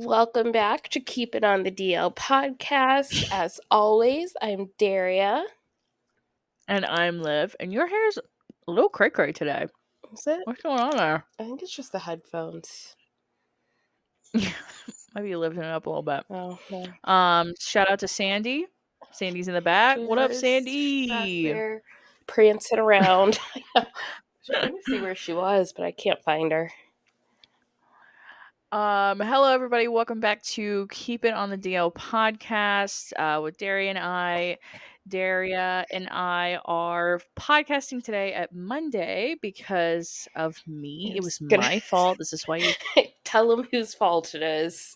Welcome back to Keep It on the DL podcast. As always, I'm Daria. And I'm Liv, and your hair's a little cray-cray today. Is it? What's going on there? I think it's just the headphones. Maybe you lifting it up a little bit. Oh, no. Shout out to Sandy. Sandy's in the back. She What up, is back Sandy? there prancing around. I was trying to see where she was, but I can't find her. Hello everybody. Welcome back to Keep It on the DL podcast with Daria and I. Daria and I are podcasting today at Monday because of me. It was my fault. This is why you tell them whose fault it is.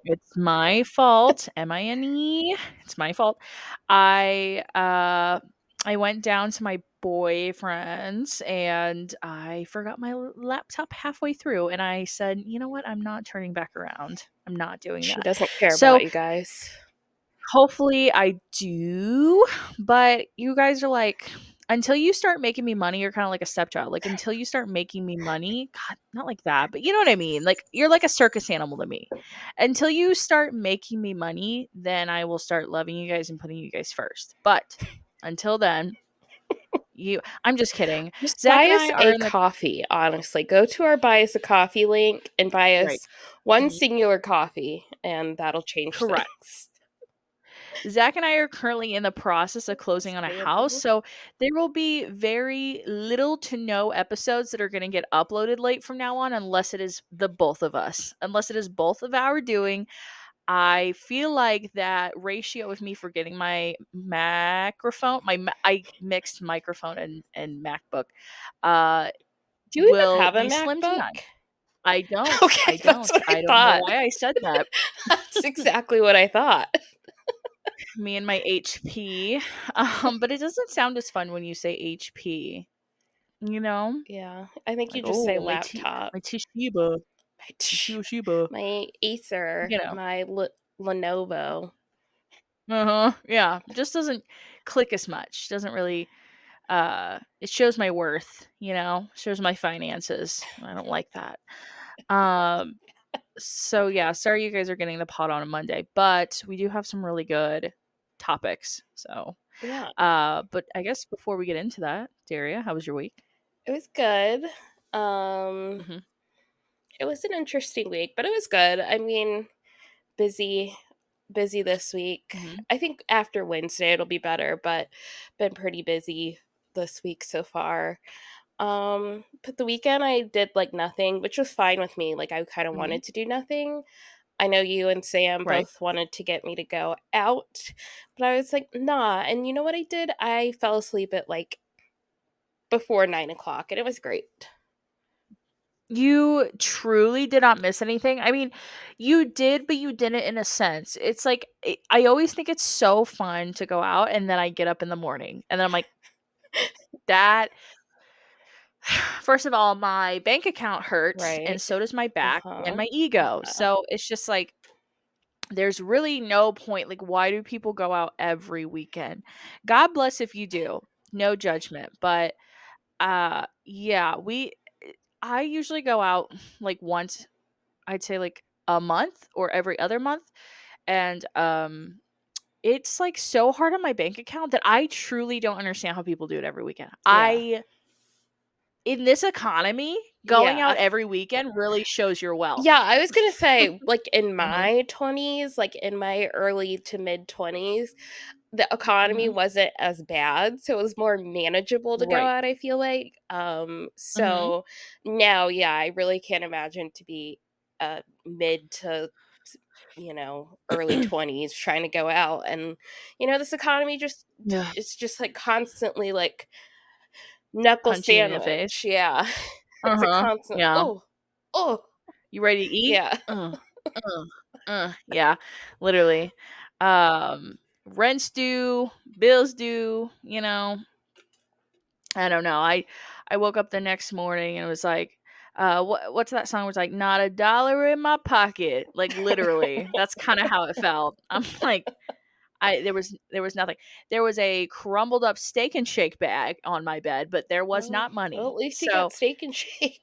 It's my fault. M-I-N-E. It's my fault. I went down to my boyfriend's and I forgot my laptop halfway through, and I said, "You know what? I'm not turning back around. I'm not doing She that." doesn't care So about you guys. hopefully I do, but you guys are like, until you start making me money, you're kind of like a stepchild. Like, until you start making me money, God, not like that, but you know what I mean? Like, you're like a circus animal to me. Until you start making me money, then I will start loving you guys and putting you guys first. But until then, I'm just kidding. Just Zach buy and us I are a in the coffee, honestly. Go to our Buy Us a Coffee link and buy right. us one Mhm. singular coffee, and that'll change Correct. things. Zach and I are currently in the process of closing on a house, so there will be very little to no episodes that are going to get uploaded late from now on, unless it is the both of us. Unless it is both of our doing. I feel like that ratio of me forgetting my microphone, I mixed microphone and MacBook, uh, Do you even will have a be slim to MacBook? none. I don't. Okay, I that's don't. what I I don't know thought. why I said that. That's exactly what I thought. Me and my HP. But it doesn't sound as fun when you say HP. You know, Yeah, I think you like, just say oh, laptop. my Toshiba, My, my tsh- Toshiba. my Acer, You know, my Lenovo. yeah, just doesn't click as much. Doesn't really. It shows my worth. Shows my finances. I don't like that. Um, so yeah, sorry you guys are getting the pod on a Monday, but we do have some really good topics. So, Yeah, but I guess before we get into that, Daria, how was your week? it was good. Um, Mhm. it was an interesting week, but it was good. I mean, busy, busy this week. Mhm. I think after Wednesday it'll be better, but been pretty busy this week so far. But the weekend I did like nothing, which was fine with me. Like I kind of Mhm. wanted to do nothing. I know you and Sam Right. both wanted to get me to go out, but I was like, nah. And you know what I did? I fell asleep at like before 9 o'clock, and it was great. You truly did not miss anything. I mean, you did, but you didn't in a sense. It's like I always think it's so fun to go out, and then I get up in the morning, and then I'm like, that. First of all, my bank account hurts, and Right. so does my Uh back and huh. my ego. Yeah. So it's just like there's really no point. Like, why do people go out every weekend? God bless if you do. No judgment, but yeah, I usually go out like once, I'd say like a month or every other month. And it's like so hard on my bank account that I truly don't understand how people do it every weekend. Yeah. In this economy, going out Yeah. every weekend really shows your Yeah, wealth. I was gonna say, like in Uh-huh. my 20s, like in my early to mid 20s, the economy Mhm. wasn't as bad, so it was more manageable to go Right. out, I feel like. Mhm. So now, yeah, I really can't imagine to be mid to early 20s trying to go out, and this economy just Yeah. it's just like constantly like knuckle Punching you in the face. sandwich. Yeah. It's a Uh-huh. constant Yeah. oh You ready to eat? yeah. Yeah, literally. Rent's due, bills due, I don't know. I woke up the next morning and was like, what's that song? It was like, not a dollar in my pocket. Like literally. That's kind of how it felt. I'm like, there was nothing. There was a crumbled up steak and shake bag on my bed, but there was Oh, not well, money. at least you got So steak and shake.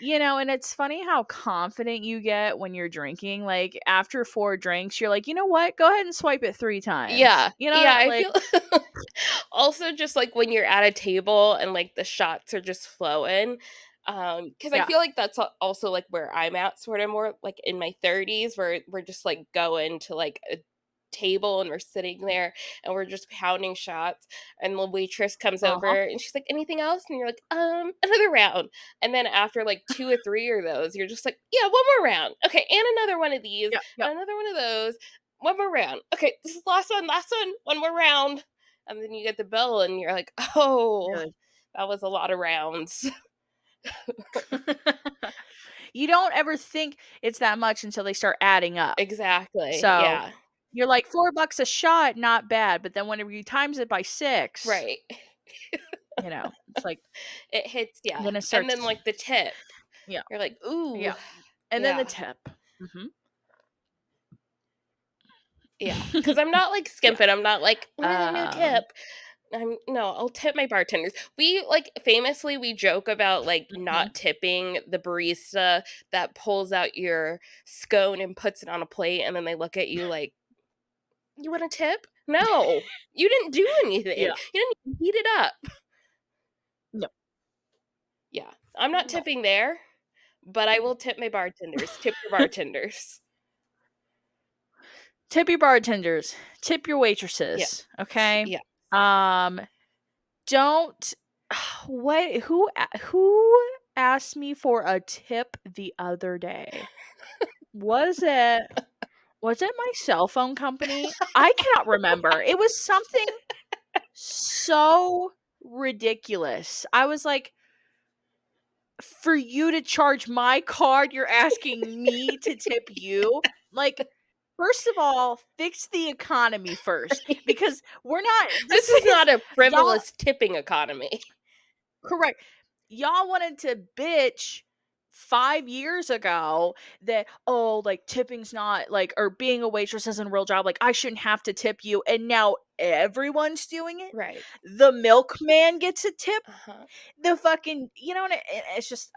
And it's funny how confident you get when you're drinking. Like, after 4 drinks, you're like, "You know what? Go ahead and swipe it 3 times." Yeah. Yeah, I Like feel also just, like, when you're at a table and, like, the shots are just flowing, because I yeah. feel like that's also, like, where I'm at sort of more, like, in my 30s where we're just, like, going to, like, a table and we're sitting there and we're just pounding shots, and the waitress comes Uh-huh. over and she's like, "Anything else?" And you're like, another round." And then after, like, 2 or 3 of those, you're just like, "Yeah, one more round. Okay, and another one of these, Yep, yep. and another one of those. One more round. Okay, this is the last one more round." And then you get the bill and you're like, "Oh, Really. that was a lot of rounds." You don't ever think it's that much until they start adding up. Exactly, So, yeah, you're like, $4 a shot, not bad, but then whenever you times it by 6, right. it's like, It hits ya, then it and starts. then, like, the tip, Yeah, you're like, "Ooh." yeah, and then the Yeah, tip. Mhm. yeah. Because 'cause I'm not, like, Yeah. skimping, I'm not like, no Um, tip." No, I'll tip my bartenders. We, like, famously, we joke about, like, mhm. not tipping the barista that pulls out your scone and puts it on a plate, and then they look at you like, "You want a tip? No, you didn't do anything. Yeah. You didn't even heat it up." No. Yeah, I'm not No. tipping there, but I will tip my bartenders. Tip your bartenders. Tip your bartenders, tip your Yeah, waitresses, okay? yeah. Um, don't who asked me for a tip the other day? Was it was it my cell phone company? I cannot remember. It was something so ridiculous. I was like, "For you to charge my card, you're asking me to tip you?" Like, first of all, fix the economy first, because we're not This this is is not a y'all frivolous tipping economy. correct. Y'all wanted to bitch 5 years ago that, "Oh, like, tipping's not like, or being a waitress isn't a real job, like, I shouldn't have to tip you," and now everyone's doing it. Right. The milkman gets a tip, Uh-huh. the fucking it's just,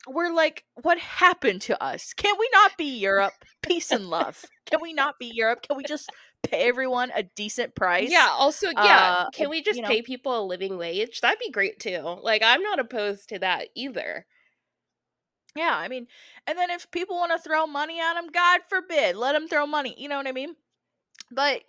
we're like, "What happened to us? Can we not be Europe? Peace and love. Can we not be Europe? Can we just pay everyone a decent Yeah, price?" also, yeah, Uh, can we you just know? pay people a living wage? That'd be great too. Like, I'm not opposed to that either. Yeah, I mean, and then if people wanna throw money at them, God forbid, let them throw money, you know what I mean? But,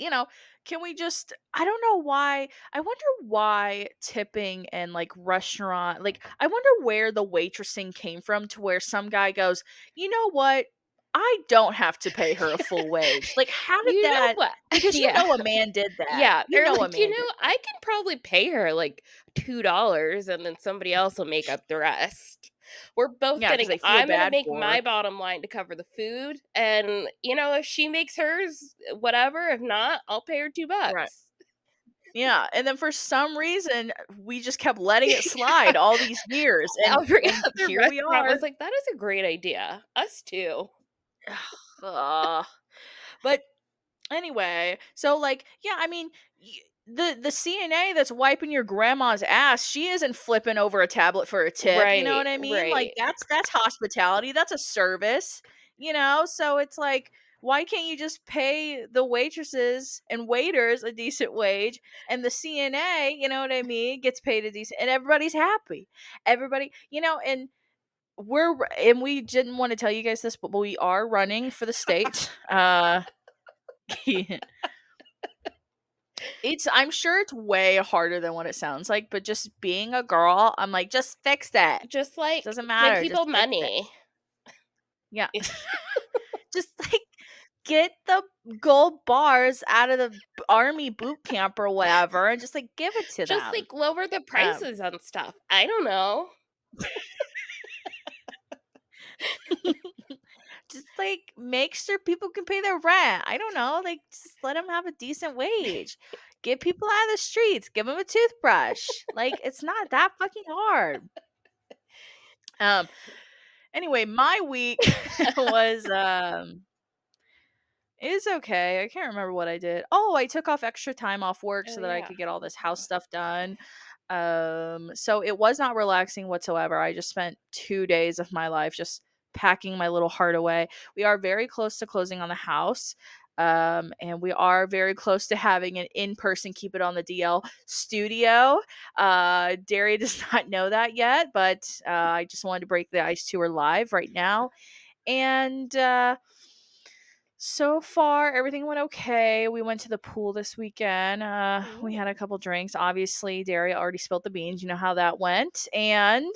can we just I don't know why I wonder why tipping and, like, restaurant I wonder where the waitressing came from to where some guy goes, "You know what? I don't have to pay her a full wage." Like, how did You know that what? because Yeah. a man did that. Yeah, You they're know a like, man did that. I can probably pay her, like, $2 and then somebody else will make up the rest. We're both Yeah, because getting they feel I'm gonna bad make for her. my bottom line to cover the food, and, if she makes hers, whatever, if not, I'll pay her 2 Right. bucks. Yeah, and then for some reason, we just kept letting it slide all these years, and Every and other here we restaurant was are. like, "That is a great idea. Us too." Ugh. But anyway, so, yeah, I mean, the CNA that's wiping your grandma's ass, she isn't flipping over a tablet for a tip, you know Right, what I mean? Like, right. that's hospitality, that's a service, So it's like, why can't you just pay the waitresses and waiters a decent wage, and the CNA, you know what I mean, gets paid a decent, and everybody's happy. Everybody, and we didn't want to tell you guys this, but we are running for the state. I'm sure it's way harder than what it sounds like, but just being a girl, I'm like, "Just fix that. Just, like, Doesn't give matter, just people fix it." money. Yeah. Just, get the gold bars out of the army boot camp or whatever, and just, give it to Just, them. like, lower the Um, prices on stuff. I don't know. just, make sure people can pay their rent. I don't know, just let them have a decent wage. Get people out of the streets, give them a toothbrush. It's not that fucking hard. Um Anyway, my week was is okay. I can't remember what I did. Oh, I took off extra time off work Oh, so that I yeah. could get all this house Uh-huh. stuff done. So it was not relaxing whatsoever. I just spent 2 days of my life just packing my little heart away. We are very close to closing on the house. And we are very close to having an in-person keep it on the DL studio. Daria does not know that yet, but I just wanted to break the ice to her live right now. And so far, everything went okay. We went to the pool this weekend. We had a Ooh. couple drinks. Obviously, Daria already spilled the beans. You know how that went. And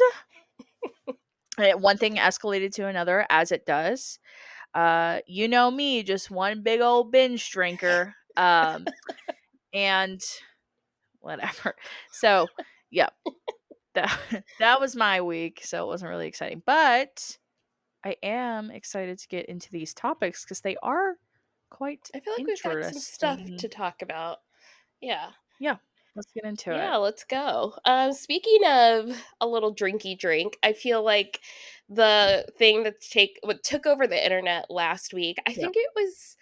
one thing escalated to another, as it does. You know me, just one big old binge drinker. And whatever. So, yeah, that that was my week. So it wasn't really exciting, but I am excited to get into these topics because they are quite I feel like we've got some stuff interesting. to talk about. Yeah. Yeah, let's get into Yeah, it. let's go. Speaking of a little drinky drink, I feel like the thing what took over the internet last week, I Yeah. think it was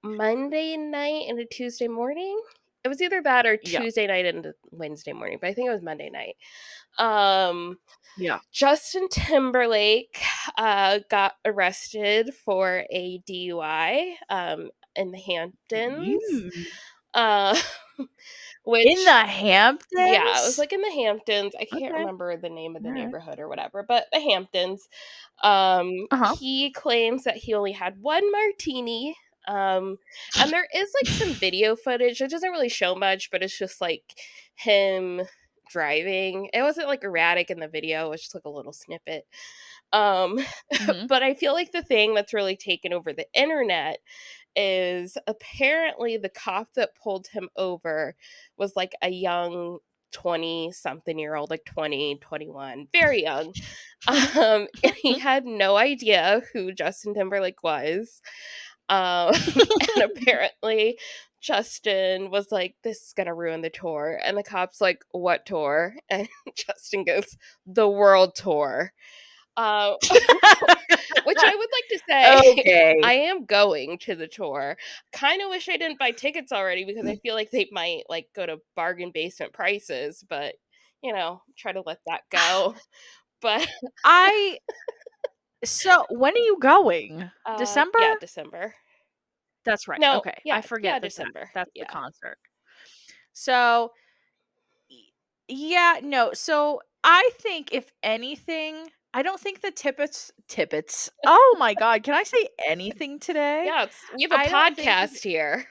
Monday night and a Tuesday morning. It was either that or Yeah. Tuesday night and a Wednesday morning, but I think it was Monday night. Um, Yeah. Justin Timberlake got arrested for a DUI in the Hamptons. You Uh, in which the yeah, it was Hamptons? like in the Hamptons. I can't Okay. remember the name of the Alright. neighborhood or whatever, but the Hamptons. Uh-huh. He claims that he only had one martini. Um, and there is like some video footage. It doesn't really show much, but it's just like him driving. It wasn't like erratic in the video, it was just like a little snippet. Um, Mhm. but I feel like the thing that's really taken over the internet is apparently the cop that pulled him over was like a young 20 something year old, like 20, 21, very young. And he had no idea who Justin Timberlake was. And apparently Justin was like, "This is gonna ruin the tour." And the cop's like, "What tour?" And Justin goes, "The world tour." Uh, which I would like to say, Okay. I am going to the tour. Kind of wish I didn't buy tickets already because I feel like they might like go to bargain basement prices, but try to let that go. But I So, when are you going? yeah, December? December. That's right, No, okay. I yeah, forget that December. that's the Yeah. concert. So, y yeah, no, so I think if anything, I don't think the tippets oh my god, can I say anything today? Yeah, we have a I don't think podcast here.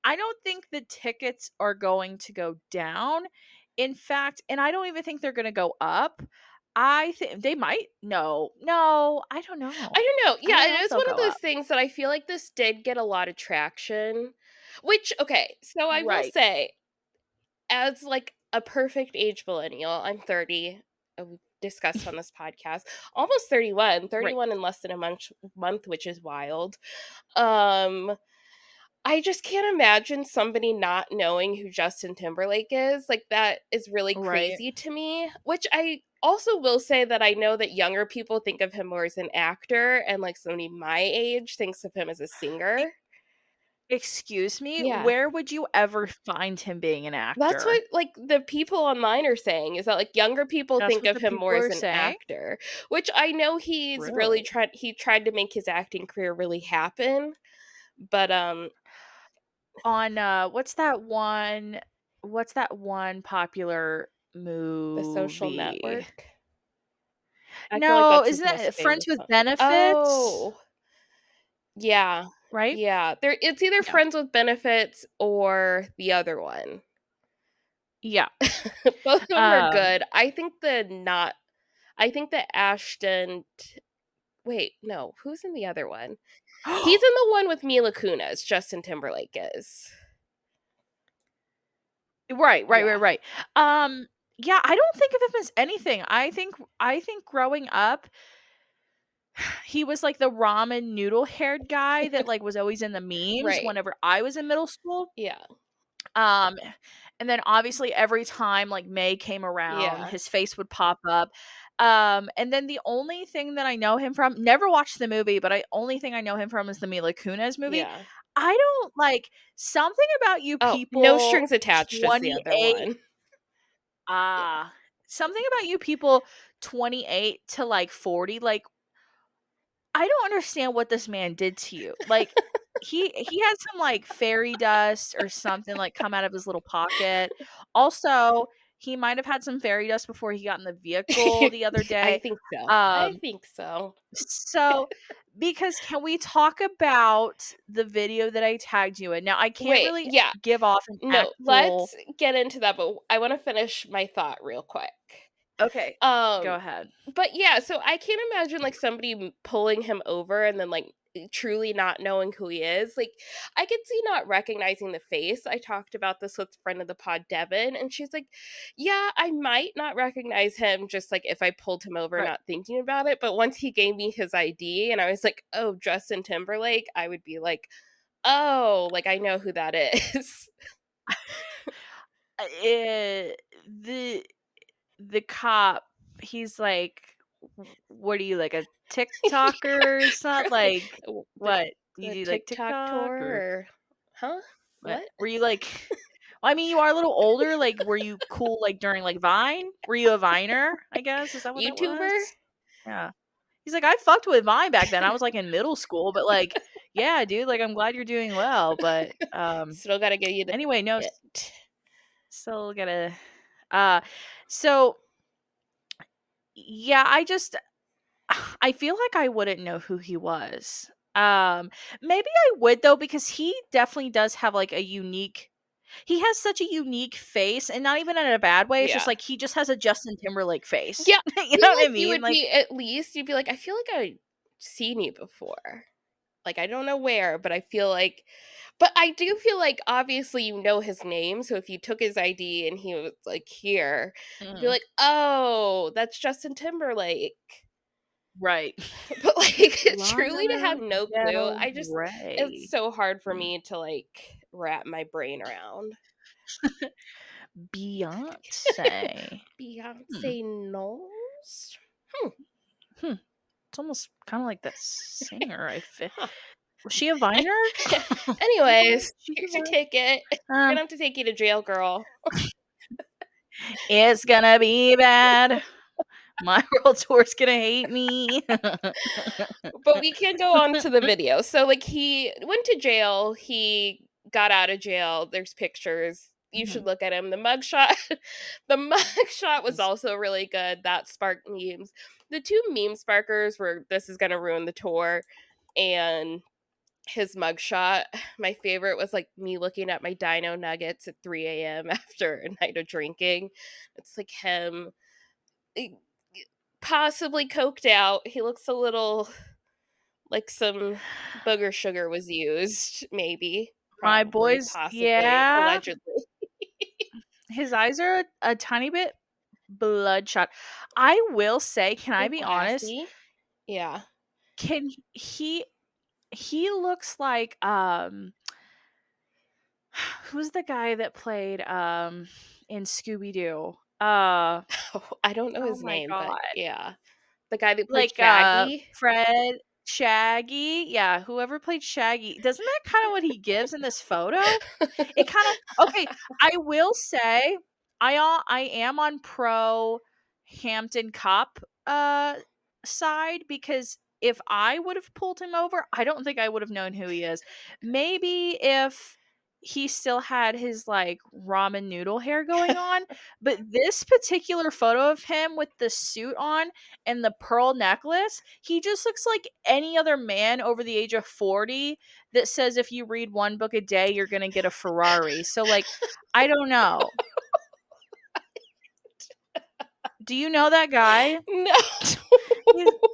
I don't think the tickets are going to go down. In fact, and I don't even think they're gonna go up. I think they might. No, I don't know. I don't know. I Yeah, don't it know if is they'll one of go those up. things that I feel like this did get a lot of traction. Which, okay, so I will Right, say, as like a perfect age millennial, I'm 30. We discussed on this podcast, almost 31, right. 31 in less than a month, which is wild. Um, I just can't imagine somebody not knowing who Justin Timberlake is. Like, that is really Right. crazy to me, which I also will say that I know that younger people think of him more as an actor, and like somebody my age thinks of him as a E singer. Excuse me? Yeah. Where would you ever find him being an That's actor? what, like, the people online are saying, is that, like, younger people That's think what of the him more people as are an saying? actor, which I know Really? he tried to make his acting career really happen, but, On, what's that one popular The Social movie? Network? I feel like No, that's his isn't most that Friends famous with one. Benefits? Oh, yeah. Right? Yeah, it's either Yeah. Friends with Benefits or the other one. Yeah. Both of them are Um good. I think that wait, no, who's in the other one? He's in the one with Mila Kunis, Justin Timberlake is. Right, right, right, Yeah. right. Um, yeah, I don't think of him as anything. I think growing up, he was like the ramen noodle haired guy that like was always in the memes Right. whenever I was in middle school. Yeah. Um, and then obviously every time like May came around, Yeah. his face would pop up. And then the only thing that I know him from, never watched the movie, but I only thing I know him from is the Mila Kunis movie. Yeah. I don't like something about you Oh, No people Strings Attached is the other 28 one. Yeah. something about you people 28 to, like, 40, like, I don't understand what this man did to you. Like, he had some, like, fairy dust or something, like, come out of his little pocket. Also, he might have had some fairy dust before he got in the vehicle the other I day. think so. I Um, think so. so because can we talk about the video that I tagged you in? Now, I can't Wait, really yeah. give off an No, actual. let's get into that, but I wanna finish my thought real quick. Okay, go Um, ahead. but yeah, so I can't imagine, like, somebody pulling him over and then, like, truly not knowing who he is. Like, I could see not recognizing the face. I talked about this with friend of the pod, Devin, and she's like, "Yeah, I might not recognize him just, like, if I pulled him over Right. not thinking about it, but once he gave me his ID and I was like, 'Oh, Justin Timberlake,' I would be like, 'Oh, like, I know who that is.'" Eh, the the cop, he's like, what are you, like, a TikToker or something? Really? Like, The what? Do you the do, like, TikTok tour TikTok or or huh? what? What? Were you, like well, I mean, you are a little older, like, were you cool, like, during, like, Vine? Were you a Viner, I guess? Is that what that was? YouTuber? Yeah. He's like, "I fucked with Vine back then, I was, like, in middle school, but, like, yeah, dude, like, I'm glad you're doing well, but, Still gotta get you to anyway, no, it. still gotta, uh, so, yeah, I feel like I wouldn't know who he was. Maybe I would though because he definitely does have like a unique he has such a unique face and not even in a bad way. It's just Yeah. like he just has a Justin Timberlake face. Yeah, You I know feel what like I you mean? would Like, be at least you'd be like, "I feel like I've seen you before." Like, I don't know where, but I feel like but I do feel like, obviously, you know his name, so if you took his ID and he was, like, here, you'd be mhm, like, "Oh, that's Justin Timberlake." right. But, like, truly to have Lana no clue, Del I just it's Rey. so hard for Hmm. me to, like, wrap my brain around. Beyonce. Hmm. Beyoncé Knowles? Hmm, Hmm. It's almost kind of like that singer. huh. Was she a Viner? Anyways, She's a here's your Viner. ticket. We're gonna have to take you to jail, girl. It's gonna be bad. My world tour's gonna hate me. But we can go on to the video. So, like, he went to jail, he got out of jail, there's pictures. You should Mhm. look at him. The mugshot the mugshot was It's also really good. That sparked memes. The 2 meme sparkers were "This is gonna ruin the tour," and his mugshot. My favorite was, like, me looking at my dino nuggets at 3 a.m. after a night of drinking. It's like him, eh, possibly coked out. He looks a little like some booger sugar was used, maybe, my probably, boys, possibly, yeah, allegedly. his eyes are a tiny bit bloodshot. I will say, can I And be honest? glassy. Yeah. Can he looks like, who's the guy that played, in Scooby-Doo? Oh, I don't know Oh his my name, but god. yeah. The guy that played Like, Shaggy? Fred, Shaggy, yeah, whoever played Shaggy. Doesn't that kinda what he gives in this photo? It kinda okay, I will say, I am on pro Hampton Cop, side because if I would've pulled him over, I don't think I would've known who he is. Maybe if he still had his, like, ramen noodle hair going on, but this particular photo of him with the suit on and the pearl necklace, he just looks like any other man over the age of 40 that says if you read one book a day, you're gonna get a Ferrari. So, like, I don't know. Do you know that guy? No.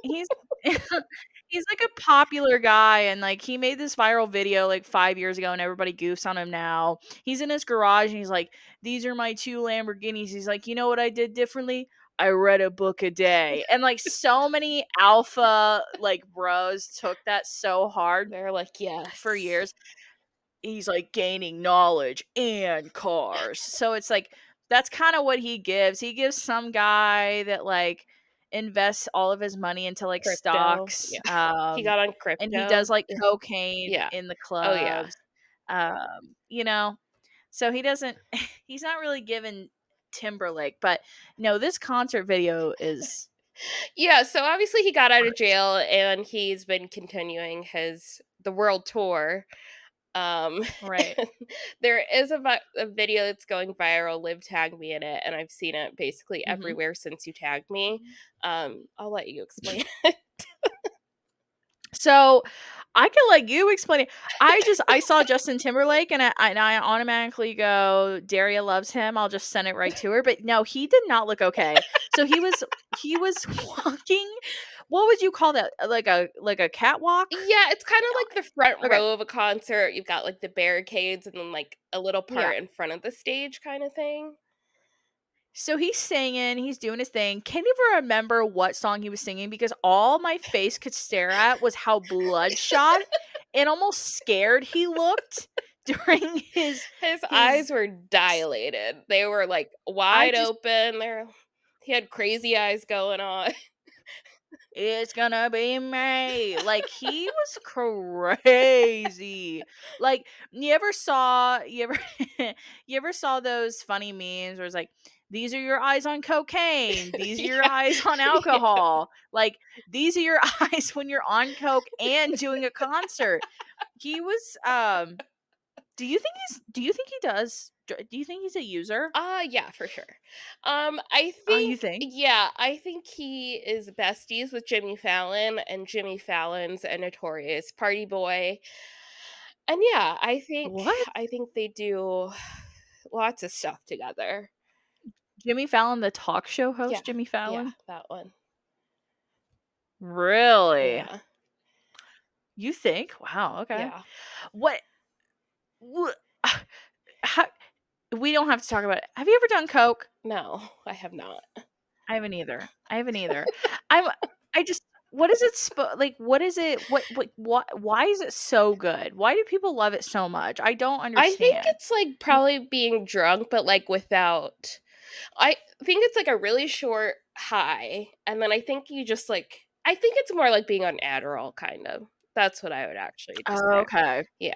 He's he's like a popular guy and like he made this viral video like 5 years ago and everybody goofs on him now. He's in his garage and he's like, "These are my 2 Lamborghinis." He's like, "You know what I did differently? I read a book a day." And like so many alpha like bros took that so hard They're like, for "Yes." years. He's like gaining knowledge and cars. So it's like that's kind of what he gives. He gives some guy that like invests all of his money into like Crypto, stocks yeah. He got on and he does crypto. like Ugh, cocaine yeah. in the Oh, yeah. clubs. You know, so he doesn't he's not really given Timberlake, but no, this concert video is Yeah, so obviously he got out of jail and he's been continuing the world tour. Um, right. and there is a video that's going viral. Liv tagged me in it, and I've seen it basically Mhm. everywhere since you tagged me. I'll let you explain. So, I can let you explain it. I saw Justin Timberlake and I automatically go, "Daria loves him." I'll just send it right to her, but no, he did not look okay. So he was walking, what would you call that? Like a catwalk? Yeah, it's kind of like the front Okay. row of a concert. You've got like the barricades and then like a little Yeah. part in front of the stage kind of thing. So he's singing, he's doing his thing. Can't even remember what song he was singing because all my face could stare at was how bloodshot and almost scared he looked during His his eyes were dilated. They were like I wide just open. He had crazy eyes going on. it's gonna be me. Like he was crazy. Like you ever you ever saw those funny memes where it's like these are your eyes on cocaine, these are your Yeah. eyes on Yeah. alcohol. Like these are your eyes when you're on coke and doing a concert. He was do you think he does do you think he's a user? Yeah, for sure. I Oh, you think think? yeah, I think he is besties with Jimmy Fallon, and Jimmy Fallon's a notorious party boy. And yeah, What? I think they do lots of stuff together. Jimmy Fallon, the talk show Yeah. host Jimmy Yeah, Fallon? that one. Really? Yeah. You think? Wow, okay. Yeah. What wha how we don't have to talk about it. Have you ever done coke? No, I have not. I haven't either. I haven't either. I'm I just what is it like, what is it what why is it so good? Why do people love it so much? I don't I think understand. it's like Be probably being drunk, but like without I think it's like a really short high, and then I think you just like I think it's more like being on Adderall, kind of. That's what I would actually describe. Okay. Yeah.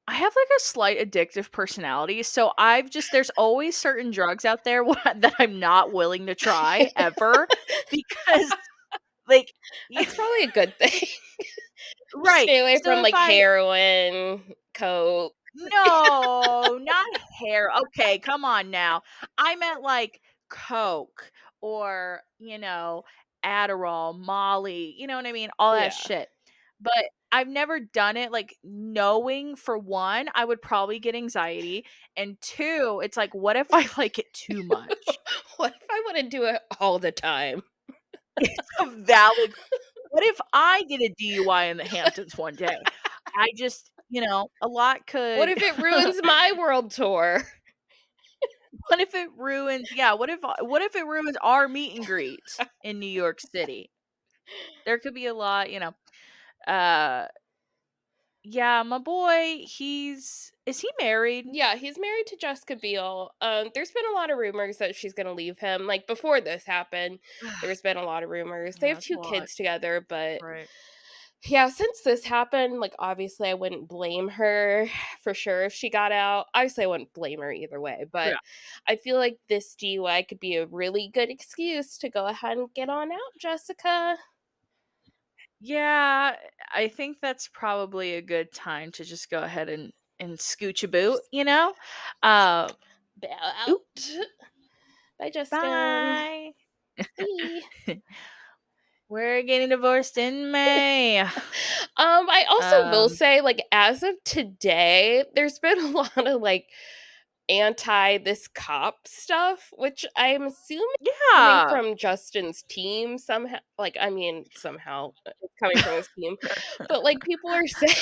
I have, like, a slight addictive personality, so I've just there's always certain drugs out there that I'm not willing to try ever because, like, you That's probably a good thing. right. Stay away So from if like I heroin, coke. no, not hair. Okay, come on now. I meant, like, Coke or, Adderall, Molly, you know what I mean? All that Yeah. shit. But I've never done it, like, knowing for 1, I would probably get anxiety, and 2, it's like, what if I like it too much? What if I want to do it all the time? It's a valid what if I get a DUI in the Hamptons one day? I just a lot What could if it ruins my world tour? what if it ruins yeah, what if it ruins our meet and greet in New York City? There could be a lot, uh, yeah, my boy, is he married? Yeah, he's married to Jessica Biel. There's been a lot of rumors that she's gonna leave him. Like before this happened, there's been a lot of rumors. They Yeah, have that's a two lot. kids together, but Right. yeah, since this happened, like obviously I wouldn't blame her for sure if she got out. Obviously I wouldn't blame her either way, but Yeah. I feel like this DUI could be a really good excuse to go ahead and get on out, Jessica. Yeah, I think that's probably a good time to just go ahead and scooch a boot, you know? Uh, Bail oop, out. Bye, Justin. bye. Bye. We're getting divorced in May. I also will Um, say, like, as of today, there's been a lot of like anti this cop stuff, which I'm assuming coming yeah. from Justin's team somehow. Like, I mean, somehow it's coming from his team, but like people are saying,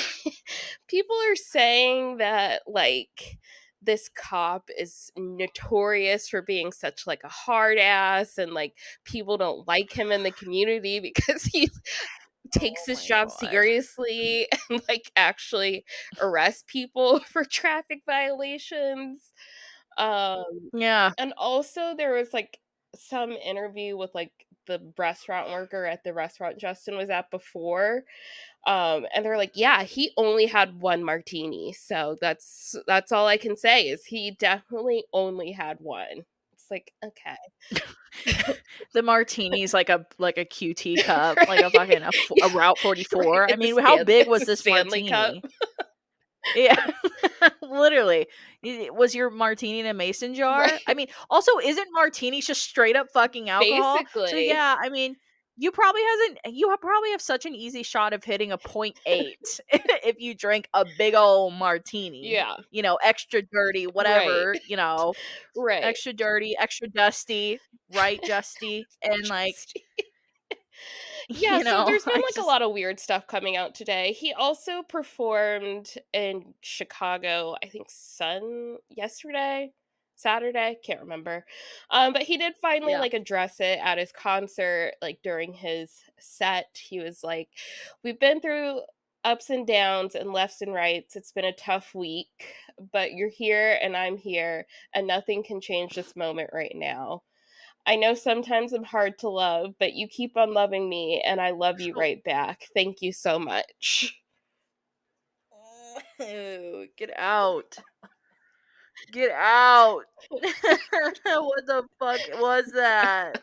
people are saying that like this cop is notorious for being such like a hard ass and like people don't like him in the community because he takes Oh his my job god. seriously and like actually arrest people for traffic violations. Um Yeah. and also there was like some interview with like the restaurant worker at the restaurant Justin was at before. And they're like, yeah, he only had one martini. So that's all I can say is he definitely only had one. It's like, okay. The martini's like a QT cup, like a Right? fucking a Route Right. 44. I mean, how big It's was a this Stanley Cup. martini? Yeah. Literally. Was your martini in a mason jar? I Right. mean, also, isn't martinis just straight up fucking alcohol? So, Basically. yeah, I mean, you probably have such an easy shot of hitting a point 0.8 if you drink a big old martini, Yeah. extra dirty, Right. whatever, Right. extra dirty, extra dusty, right, Justy? And, like, Just Yeah, so there's been I like a just lot of weird stuff coming out today. He also performed in Chicago, I think Saturday, can't remember. But he did finally yeah. like address it at his concert, like during his set. He was like, "We've been through ups and downs and lefts and rights. It's been a tough week, but you're here and I'm here, and nothing can change this moment right now. I know sometimes I'm hard to love, but you keep on loving me and I love you right back. Thank you so much." Ew, get out. Get out. What the fuck was that?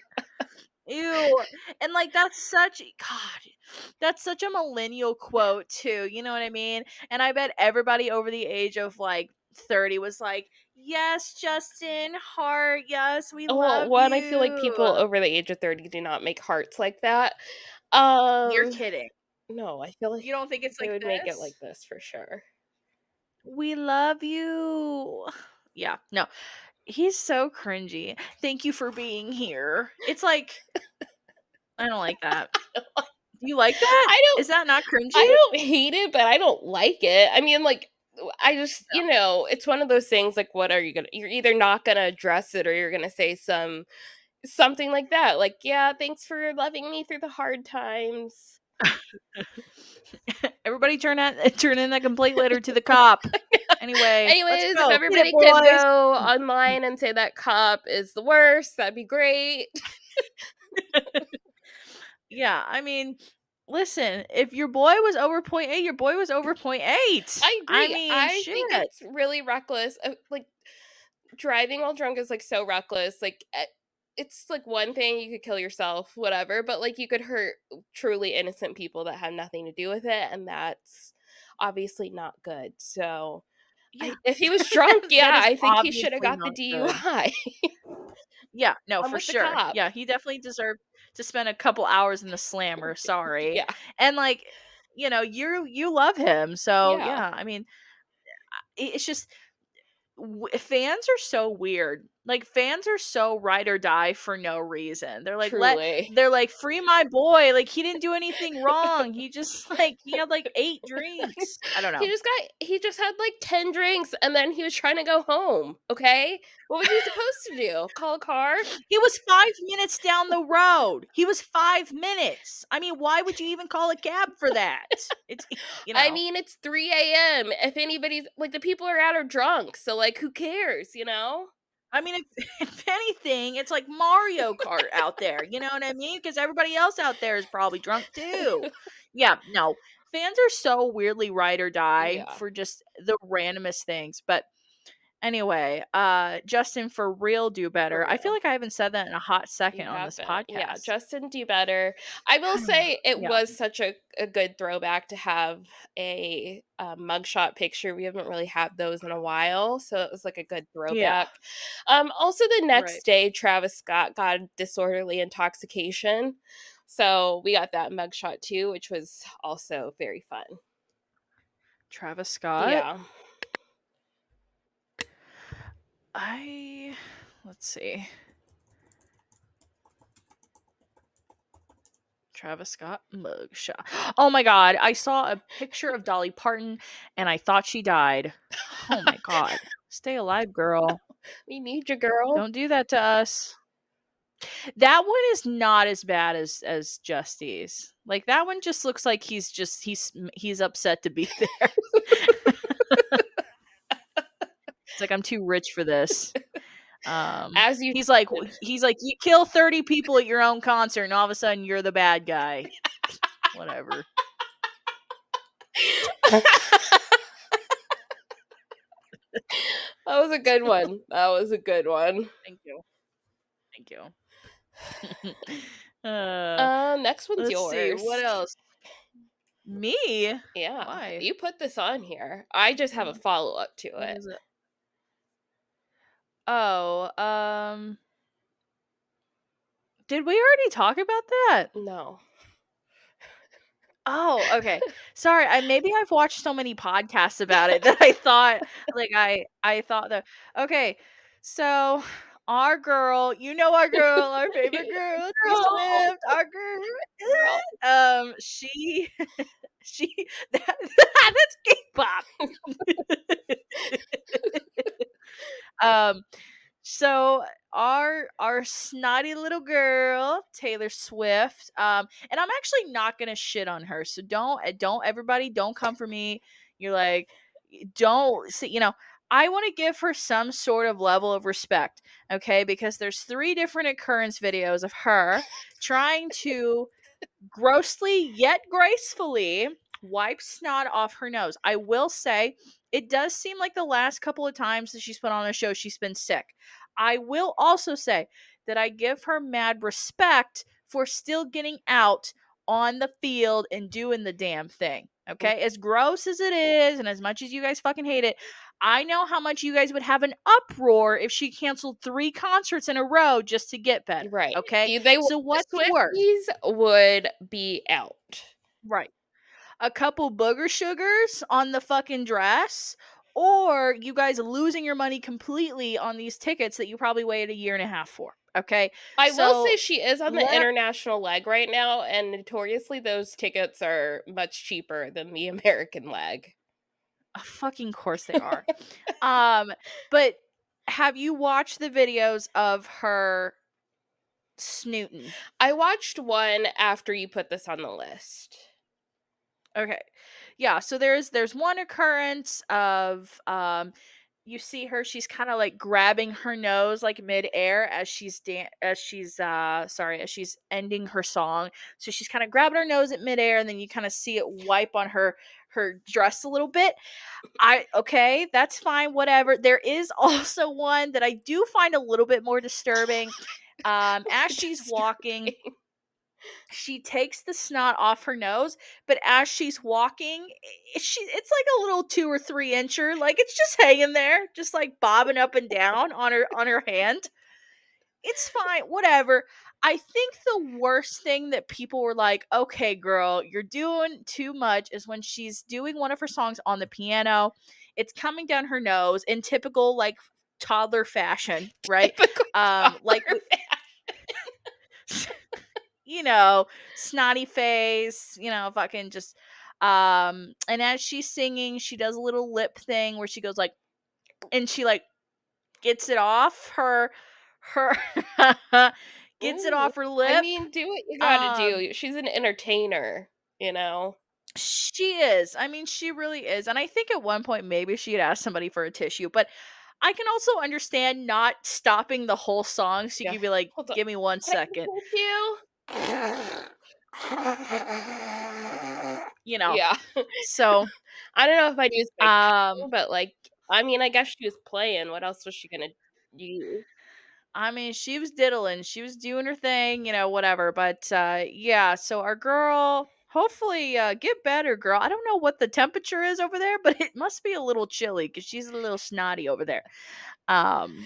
Ew. And like that's such a millennial quote too. You know what I mean? And I bet everybody over the age of like 30 was like, "Yes, Justin, heart. Yes, we Well, love one, I feel like people you." over the age of 30 do not make hearts like that. You're Um, kidding. no, I feel like You don't think it's they like would make it this? like this for sure. We love you. Yeah, no. He's so cringy. Thank you for being here. It's like, I don't like that. Do you like that? I Is don't that not cringy? I don't hate it, but I don't like it. I mean, like, I just, it's one of those things like what are you going to you're either not going to address it or you're going to say something like that. Like, "Yeah, thanks for loving me through the hard times." Everybody turn in that complaint letter to the cop. Anyway, let's Anyways, if go. Get it, everybody could boys. go online and say that cop is the worst, that'd be great. Yeah, I mean, listen, if your boy was over point 0.8, your boy was over point 0.8. I I agree. mean, I shit. think it's really reckless. Like, driving while drunk is like so reckless. Like, it's like one thing you could kill yourself, whatever, but like you could hurt truly innocent people that have nothing to do with it, and that's obviously not good. So, Yeah. if he was drunk, That yeah, is I think he should have obviously got the not good. DUI. Yeah, no, I'm for with the sure. cop. Yeah, he definitely deserved to spend a couple hours in the slammer, sorry. Yeah. And, like, you love him, so, Yeah. yeah, I mean, it's just fans are so weird. Like, fans are so ride or die for no reason. Truly. They're like, "Free my boy, like, he didn't do anything wrong. He just, like, he had, like, 8 drinks." I don't know. He just had like 10 drinks and then he was trying to go home, okay? What was he supposed to do? Call a car? He was 5 minutes down the road. He was 5 minutes. I mean, why would you even call a cab for that? It's you I know. mean, it's 3 a.m. If anybody's like the people are out or drunk, so like who cares? I mean, if if anything, it's like Mario Kart out there, you know what I mean? Because everybody else out there is probably drunk too. Yeah, no. Fans are so weirdly ride or die Yeah, for just the randomest things, but anyway, Justin, for real, do for better. I feel real. like I haven't said that in a hot You second on this haven't. Yeah, podcast. Justin, do better. I will say it Yeah. was such a good throwback to have a mugshot picture. We haven't really had those in a while, so it was like a good Yeah. throwback. Also, the Right. next day, Travis Scott got disorderly intoxication. So we got that mugshot too, which was also very fun. Travis Scott? Yeah. I let's see. Travis Scott mugshot. Oh my god, I saw a picture of Dolly Parton and I thought she died. Oh my god. Stay alive, girl. We need you, girl. Don't do that to us. That one is not as bad as Justy's. Like that one just looks like he's upset to be there. It's like I'm too rich for this. As you He's like, "You kill 30 people at your own concert, and all of a sudden you're the bad guy." Whatever. That was a good one. That was a good one. Thank you. Thank you. uh, Next one's let's see, what yours. else? Me? Yeah, Why? you put this on here. I just have a follow-up to What it. is it? Oh, did we already talk about that? No. Oh, okay. Sorry, maybe I've watched so many podcasts about it that I thought like I thought that okay. So our girl, our girl, our favorite girl, T Girl, Swift, our girl. girl. She she that's K-pop. um so our snotty little girl, Taylor Swift, and I'm actually not gonna shit on her. So don't everybody don't come for me. You're like, don't see, I want to give her some sort of level of respect, okay? Because there's 3 different occurrence videos of her trying to grossly yet gracefully wipe snot off her nose. I will say it does seem like the last couple of times that she's been on a show, she's been sick. I will also say that I give her mad respect for still getting out on the field and doing the damn thing. Okay. As gross as it is, and as much as you guys fucking hate it, I know how much you guys would have an uproar if she canceled 3 concerts in a row just to get better. Right. Okay. They So the what's worse? Swifties would be out. Right. A couple booger sugars on the fucking dress, or you guys losing your money completely on these tickets that you probably waited a year and a half for. Okay. I will So say she is on the let international leg right now, and notoriously those tickets are much cheaper than the American leg. fucking course they are. But have you watched the videos of her snooting? I watched one after you put this on the list. Okay. Yeah, so there's one occurrence of you see her, she's kind of like grabbing her nose like midair as as she's ending her song. So she's kind of grabbing her nose at midair, and then you kind of see it wipe on her dress a little bit. Okay, that's fine, whatever. There is also one that I do find a little bit more disturbing. As she's walking, Disturbing. she takes the snot off her nose, but as she's walking, it's like a little 2 or 3 incher, like it's just hanging there, just like bobbing up and down on her hand. It's fine, whatever. I think the worst thing that people were like, okay, girl, you're doing too much, is when she's doing one of her songs on the piano. It's coming down her nose in typical like toddler fashion, right? Typical Like toddler snotty face, fucking just and as she's singing, she does a little lip thing where she goes like, and she like gets it off her gets it Ooh. off her I lip. mean, do what you gotta Um do. She's an entertainer, you know? she is. I mean, she really is. And I think at one point maybe she had asked somebody for a tissue, but I can also understand not stopping the whole song so you Yeah. could be like, Hold on. give me one Can I second. thank You you? know. Yeah. So I don't know if I'd use my um tongue, but, like, I mean, I guess she was playing. What else was she gonna use? I mean, she was diddling. She was doing her thing, whatever. But yeah, so our girl, hopefully get better, girl. I don't know what the temperature is over there, but it must be a little chilly cuz she's a little snotty over there. Um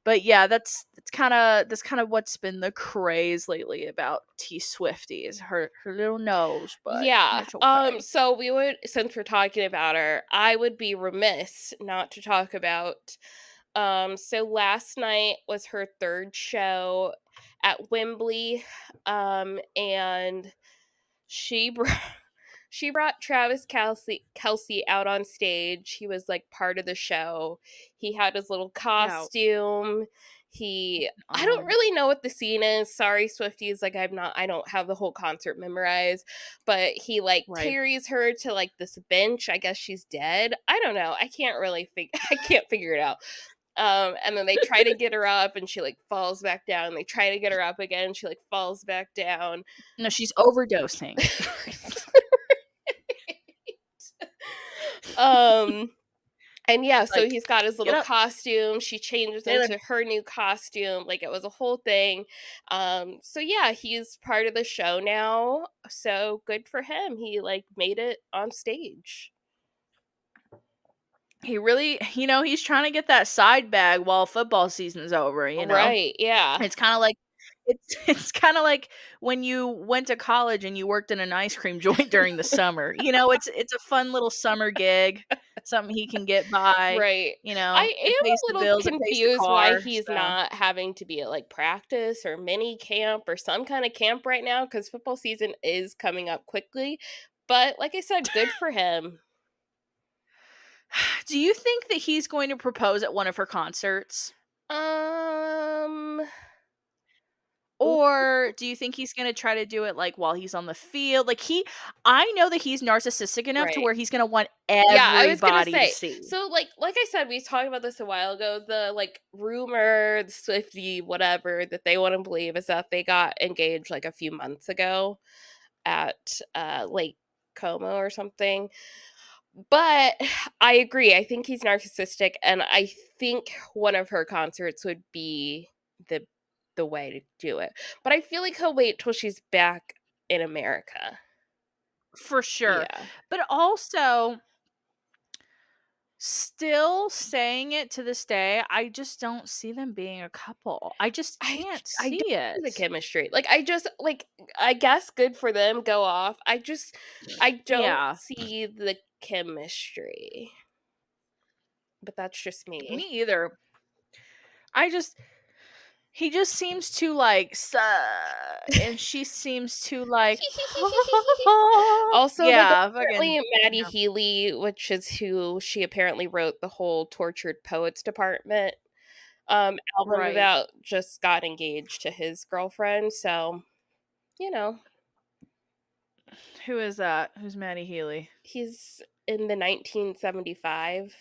but yeah, that's kind of what's been the craze lately about T Swifties. Her little nose, but Yeah. it's okay. So we would, since we're talking about her, I would be remiss not to talk about so last night was her third show at Wembley. And she brought she brought Travis Kelsey out on stage. He was like part of the show. He had his little Yeah. costume. I don't really know what the scene is. Sorry, Swifties. Like, I don't have the whole concert memorized. But he like Right. carries her to like this bench. I guess she's dead. I don't know. I can't really I can't figure it out. And then they try to get her up and she like falls back down. They try to get her up again, she like falls back down. No, she's overdosing. um and yeah, so Like, he's got his "Get little up, costume, she changes Taylor." into her new costume, like, it was a whole thing. So yeah, he's part of the show now, so good for him, he, like, made it on stage. He really he's trying to get that side bag while football season's over, you know? Right, yeah. It's kinda like it's kinda like when you went to college and you worked in an ice cream joint during the summer, it's a fun little summer gig, something he can get by, Right. I am it pays a the little bills, it pays the confused why car, he's so not having to be at, like, practice or mini camp or some kinda camp right now, because football season is coming up quickly, but like I said, good for him. Do you think that he's going to propose at one of her concerts? Um Or do you think he's gonna try to do it, like, while he's on the field? Like, I know that he's narcissistic enough to Right. where he's gonna want Yeah, I was gonna everybody to say, see. so, like I said, we talked about this a while ago, the, like, rumor, the Swiftie, whatever, that they wanna believe is that they got engaged, like, a few months ago at, Lake Como or something, but I agree, I think he's narcissistic, and I think one of her concerts would be the the way to do it, but I feel like he'll wait till she's back in America. For sure. Yeah. But also, still saying it to this day, I just don't see them being a couple. I just can't I see don't see the it. chemistry. Like, I just like, I guess good for them, go off. I don't Yeah, see the chemistry, but that's just me. me either. I just he just seems to like and she seems to like Also, like, yeah, fucking apparently Maddie yeah. Healy, which is who she apparently wrote the whole Tortured Poets Department, album Right. about, just got engaged to his girlfriend, so, you know, Who is that? Who's Maddie Healy? he's in the 1975.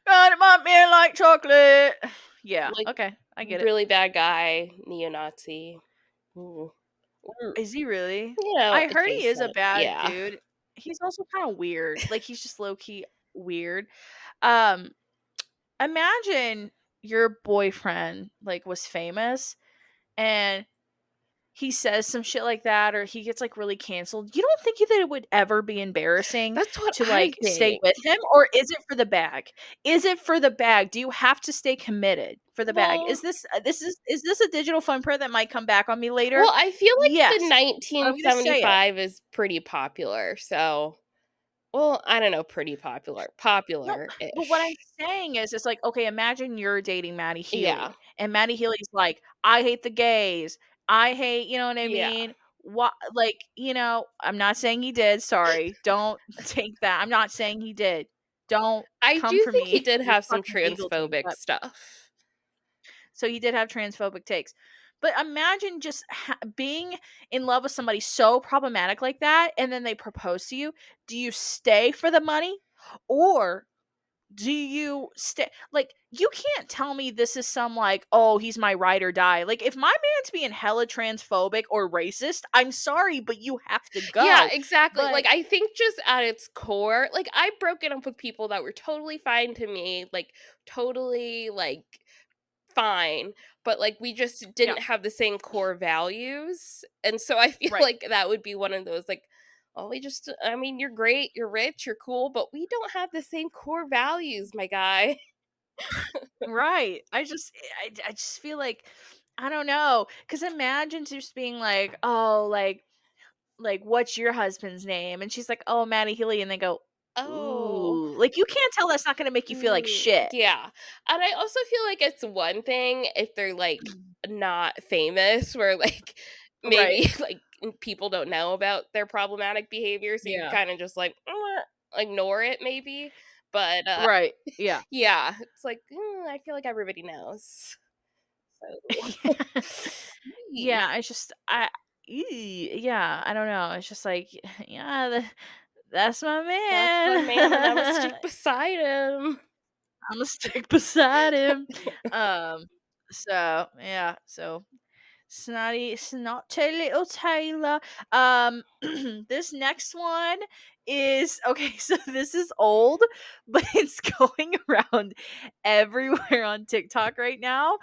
God, it might be like chocolate. Yeah, Like, okay, I get it. really bad guy, neo-Nazi. Ooh. Mm, Is he really? I heard he is a adjacent. bad Yeah. dude. He's also kind of weird. Like he's just low key weird. Um, imagine your boyfriend like was famous and he says some shit like that or he gets like really canceled. You don't think that it would ever be embarrassing That's what to I like stay think. with him or is it for the bag? Is it for the bag? Do you have to stay committed for the bag? Well Is this a digital fun print that might come back on me later? I feel like the Yes. I'm going to say it. 1975 is pretty popular, so well, I don't know, pretty popular. No, but what I'm Popular-ish. saying is, it's like, okay, imagine you're dating Maddie Yeah. Healy, and Maddie Healy's like, "I hate the gays. I hate" you know what I Yeah. mean? What like, I'm not saying he did, sorry. Don't take that. I'm not saying he did. Don't I come do for think he me did with have some fucking legal things, transphobic but stuff. so he did have transphobic takes. But imagine just being in love with somebody so problematic like that, and then they propose to you. Do you stay for the money? Or do you stay like you can't tell me this is some like oh he's my ride or die like if my man's being hella transphobic or racist I'm sorry but you have to Yeah, go exactly. but Like, I think just at its core, like, I've broken up with people that were totally fine to me, like, totally, like, fine, but, like, we just yeah didn't have the same core values, and so I feel right like that would be one of those, like, "Oh, we just I mean, you're great, you're rich, you're cool, but we don't have the same core values, my guy." right I just feel like I don't know because imagine just being like oh like what's your husband's name and she's like oh Maddie Healy and they go Oh. ooh like you can't tell that's not gonna make you feel like shit Yeah, and I also feel like it's one thing if they're, like, not famous where, like, right maybe, like, people don't know about their problematic behavior, so you yeah kinda just, like, ignore it maybe, but, right yeah yeah, it's like, I feel like everybody knows. So Yee, Yeah, it's just yeah, I don't know. It's just like, yeah, that's my that's my man, and Imma man. stick beside him. I'ma stick beside him. Um, yeah, so snotty little Taylor. This next one is okay. So this is old, but it's going around everywhere on TikTok right now.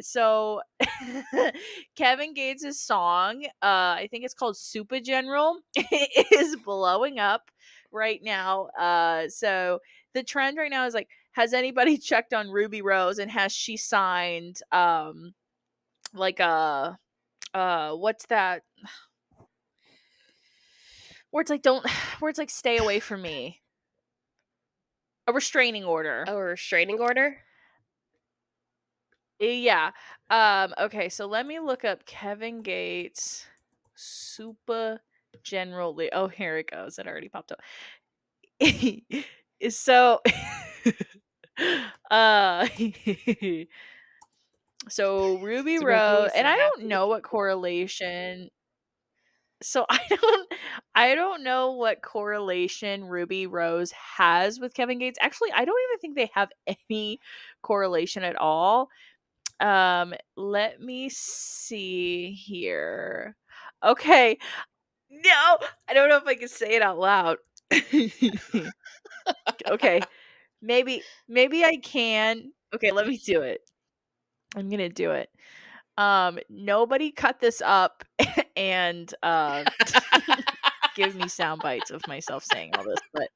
So Kevin Gates' song, I think it's called Super General, is blowing up right now. So the trend right now is like, has anybody checked on Ruby Rose and has she signed like what's that, where it's like don't where it's like stay away from me, a restraining order. A restraining order? Yeah. Okay, so let me look up Kevin Gates super generally. Oh, here it goes, it already popped up. So uh so Ruby So making me Rose, and so I don't happy. know what correlation. So I don't know what correlation Ruby Rose has with Kevin Gates. Actually, I don't even think they have any correlation at all. Let me see here. Okay. No, I don't know if I can say it out loud. Okay. Maybe I can. Okay, let me do it. I'm going to do it. Nobody cut this up and give me sound bites of myself saying all this, but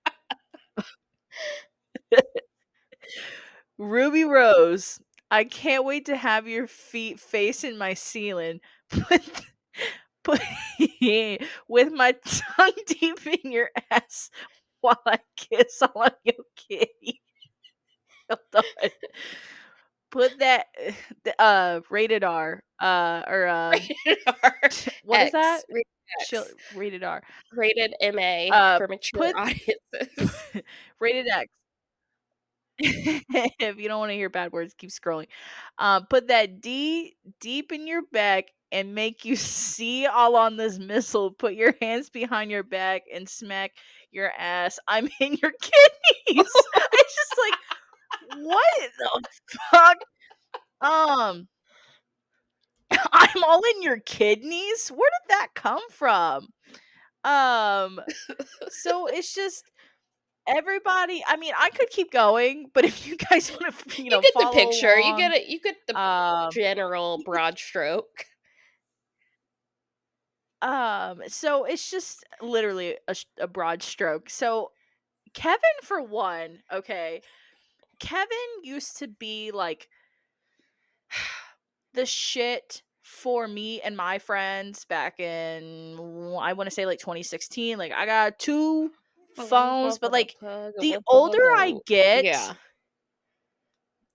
Ruby Rose, I can't wait to have your feet facing my ceiling. Put, put with my tongue deep in your ass while I kiss on your kitty. Hold on. Put that rated R or Rated R. what is that? X. Rated Chill, X. rated R. Rated MA Uh for mature put audiences. rated X. If you don't want to hear bad words, keep scrolling. Put that D deep in your back and make you see all on this missile. Put your hands behind your back and smack your ass. I'm in your kidneys. It's just like, what the fuck? Um, I'm all in your kidneys. Where did that come from? Um, so it's just everybody. I mean, I could keep going, but if you guys want to, You get the follow picture. along, You get the um, general broad stroke. so it's just literally a broad stroke. So Kevin, for one, okay, Kevin used to be like the shit for me and my friends back in, I want to say like 2016. Like I got two phones, but like the older I get, Yeah.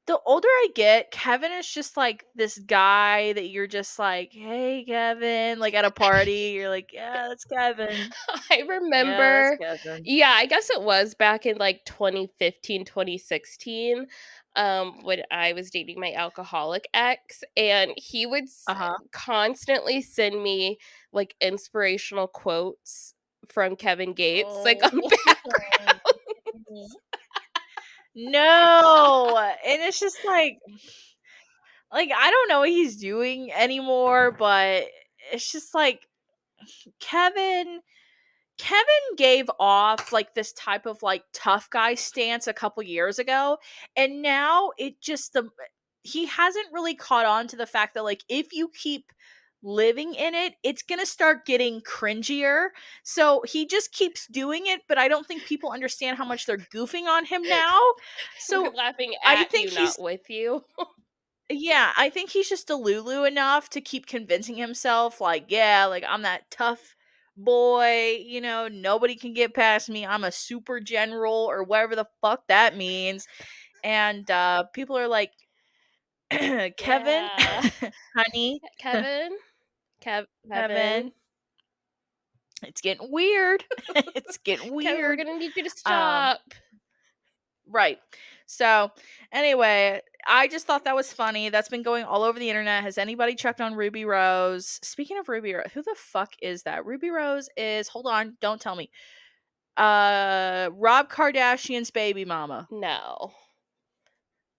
the older I get, Kevin is just like this guy that you're just like, hey, Kevin, like at a party, you're like, yeah, that's Kevin. I Yeah, that's remember, Kevin. yeah, I guess it was back in like 2015, 2016, when I was dating my alcoholic ex, and he would Uh huh. constantly send me like inspirational quotes from Kevin Gates, like Oh. on the background. No, and it's just like I don't know what he's doing anymore, but it's just like Kevin Kevin gave off like this type of like tough guy stance a couple years ago, and now it just the he hasn't really caught on to the fact that like if you keep living in it, it's going to start getting cringier. So he just keeps doing it, but I don't think people understand how much they're goofing on him now. We're So laughing I at think you, he's not with you. yeah, I think he's just a Lulu enough to keep convincing himself, like, yeah, like I'm that tough boy, nobody can get past me. I'm a super general or whatever the fuck that means. And people are like, Kevin, Yeah. honey, Kevin, Kevin, Kevin, it's getting weird. It's getting Kevin, we're weird. gonna need you to Um, stop. Right. So, anyway, I just thought that was funny. That's been going all over the internet. Has anybody checked on Ruby Rose? Speaking of Ruby Rose, who the fuck is that? Ruby Rose is, hold on, don't tell me. Rob Kardashian's baby mama. No.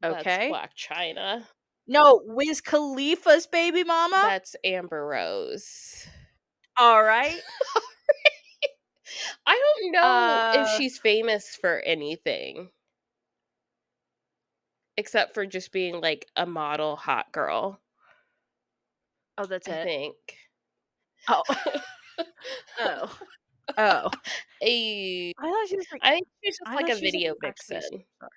That's Okay. Black China. No, Wiz Khalifa's baby mama? That's Amber Rose. Alright. I don't know if Uh, she's famous for anything except for just being, like, a model hot girl, oh, that's I it? think. Oh. Oh. Oh. A I thought she was like I think she's just I like thought a she was, like, video actually a vixen. superstar.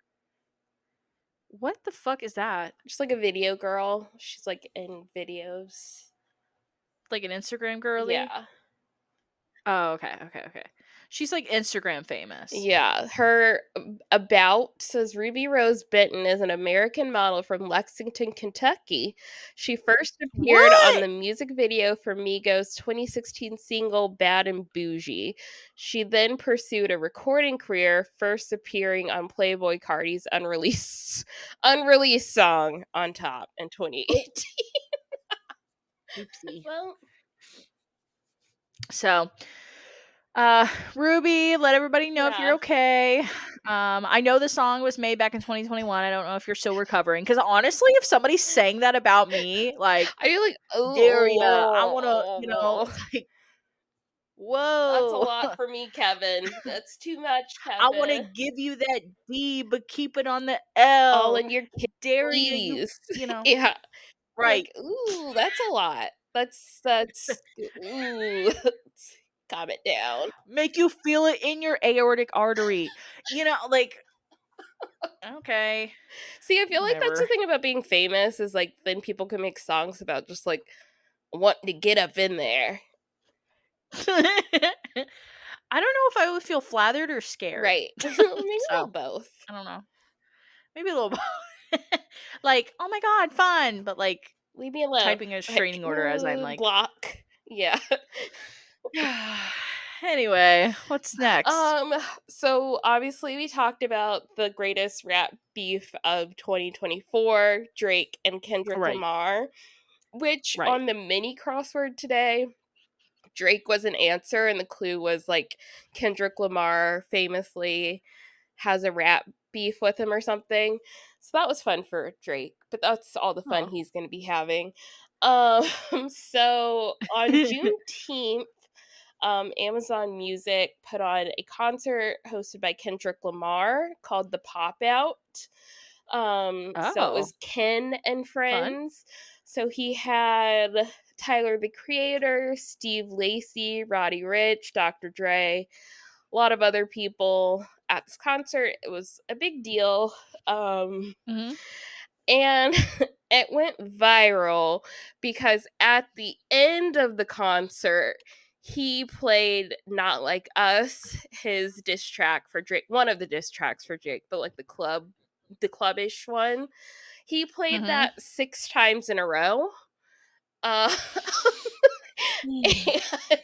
What the fuck is that? Just like a video girl. She's, like, in videos. Like an Instagram girly? Yeah. Oh, okay, okay, okay. She's, like, Instagram famous. Yeah, her about says Ruby Rose Benton is an American model from Lexington, Kentucky. She first appeared on What? the music video for Migos' 2016 single Bad and Bougie. She then pursued a recording career, first appearing on Playboy Cardi's unreleased song On Top in Oh, 2018. oopsie. Well, So, Ruby, let everybody know if you're yeah. okay. I know the song was made back in 2021. I don't know if you're still recovering. Because honestly, if somebody sang that about me, like, I feel like, Daria, I wanna, oh, like, that's a whoa. lot for me, Kevin. That's too much, I wanna Kevin. give you that D, but keep it on the All L. in your kid, Daria, please. you know. Yeah. Right. Like, ooh, that's a lot. That's ooh. Calm it down. Make you feel it in your aortic artery. Like, okay, See, I feel like that's the whatever. thing about being famous is like then people can make songs about just like wanting to get up in there. I don't know if I would feel flattered or scared. Right. Maybe a little So, both. I don't know. Maybe a little both. Like, "Oh my god, fun," but, like, Leave me alone. typing a Like, restraining order as I'm like, block. Yeah. anyway, what's next? Um, so obviously we talked about the greatest rap beef of 2024, Drake and Kendrick Right, Lamar, which right. on the mini crossword today, Drake was an answer and the clue was like Kendrick Lamar famously has a rap beef with him or something. So that was fun for Drake, but that's all the fun Oh. he's going to be having. Um so on Juneteenth Amazon Music put on a concert hosted by Kendrick Lamar called The Pop Out. So it Oh, was Ken and fun. friends. So he had Tyler the Creator, Steve Lacy, Roddy Rich, Dr. Dre, a lot of other people at this concert. It was a big deal. Mhm. And it went viral because at the end of the concert, he played Not Like Us, his diss track for Drake, one of the diss tracks for Drake, but like the clubbish one. He played Mhm. that 6 times in a row. Uh, Mm. and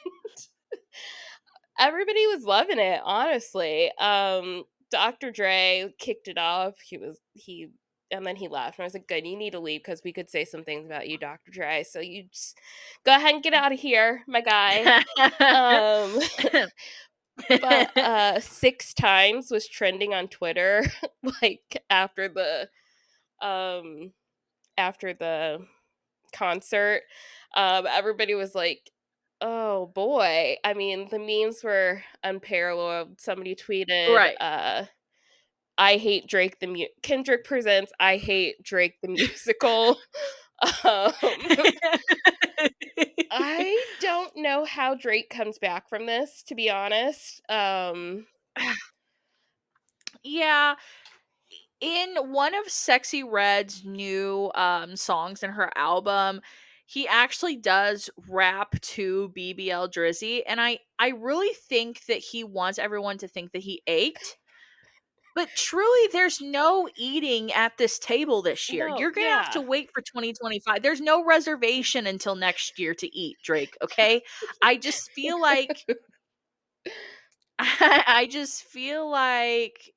everybody was loving it, honestly. Dr. Dre kicked it off. He and then he left. And I was like, good, you need to leave because we could say some things about you, Dr. Dre. So you just go ahead and get out of here, my guy. Um but 6 times was trending on Twitter like um after the concert. Everybody was like, "Oh boy." I mean, the memes were unparalleled. Somebody tweeted, Right. "I hate Drake Kendrick presents I hate Drake the musical." Um, I don't know how Drake comes back from this, to be honest. Yeah, in one of Sexy Red's new, songs in her album, he actually does rap to BBL Drizzy, and I really think that he wants everyone to think that he ate, but truly, there's no eating at this table this year. No, You're gonna have to yeah. wait for 2025. There's no reservation until next year to eat, Drake, okay? I just feel like I just feel like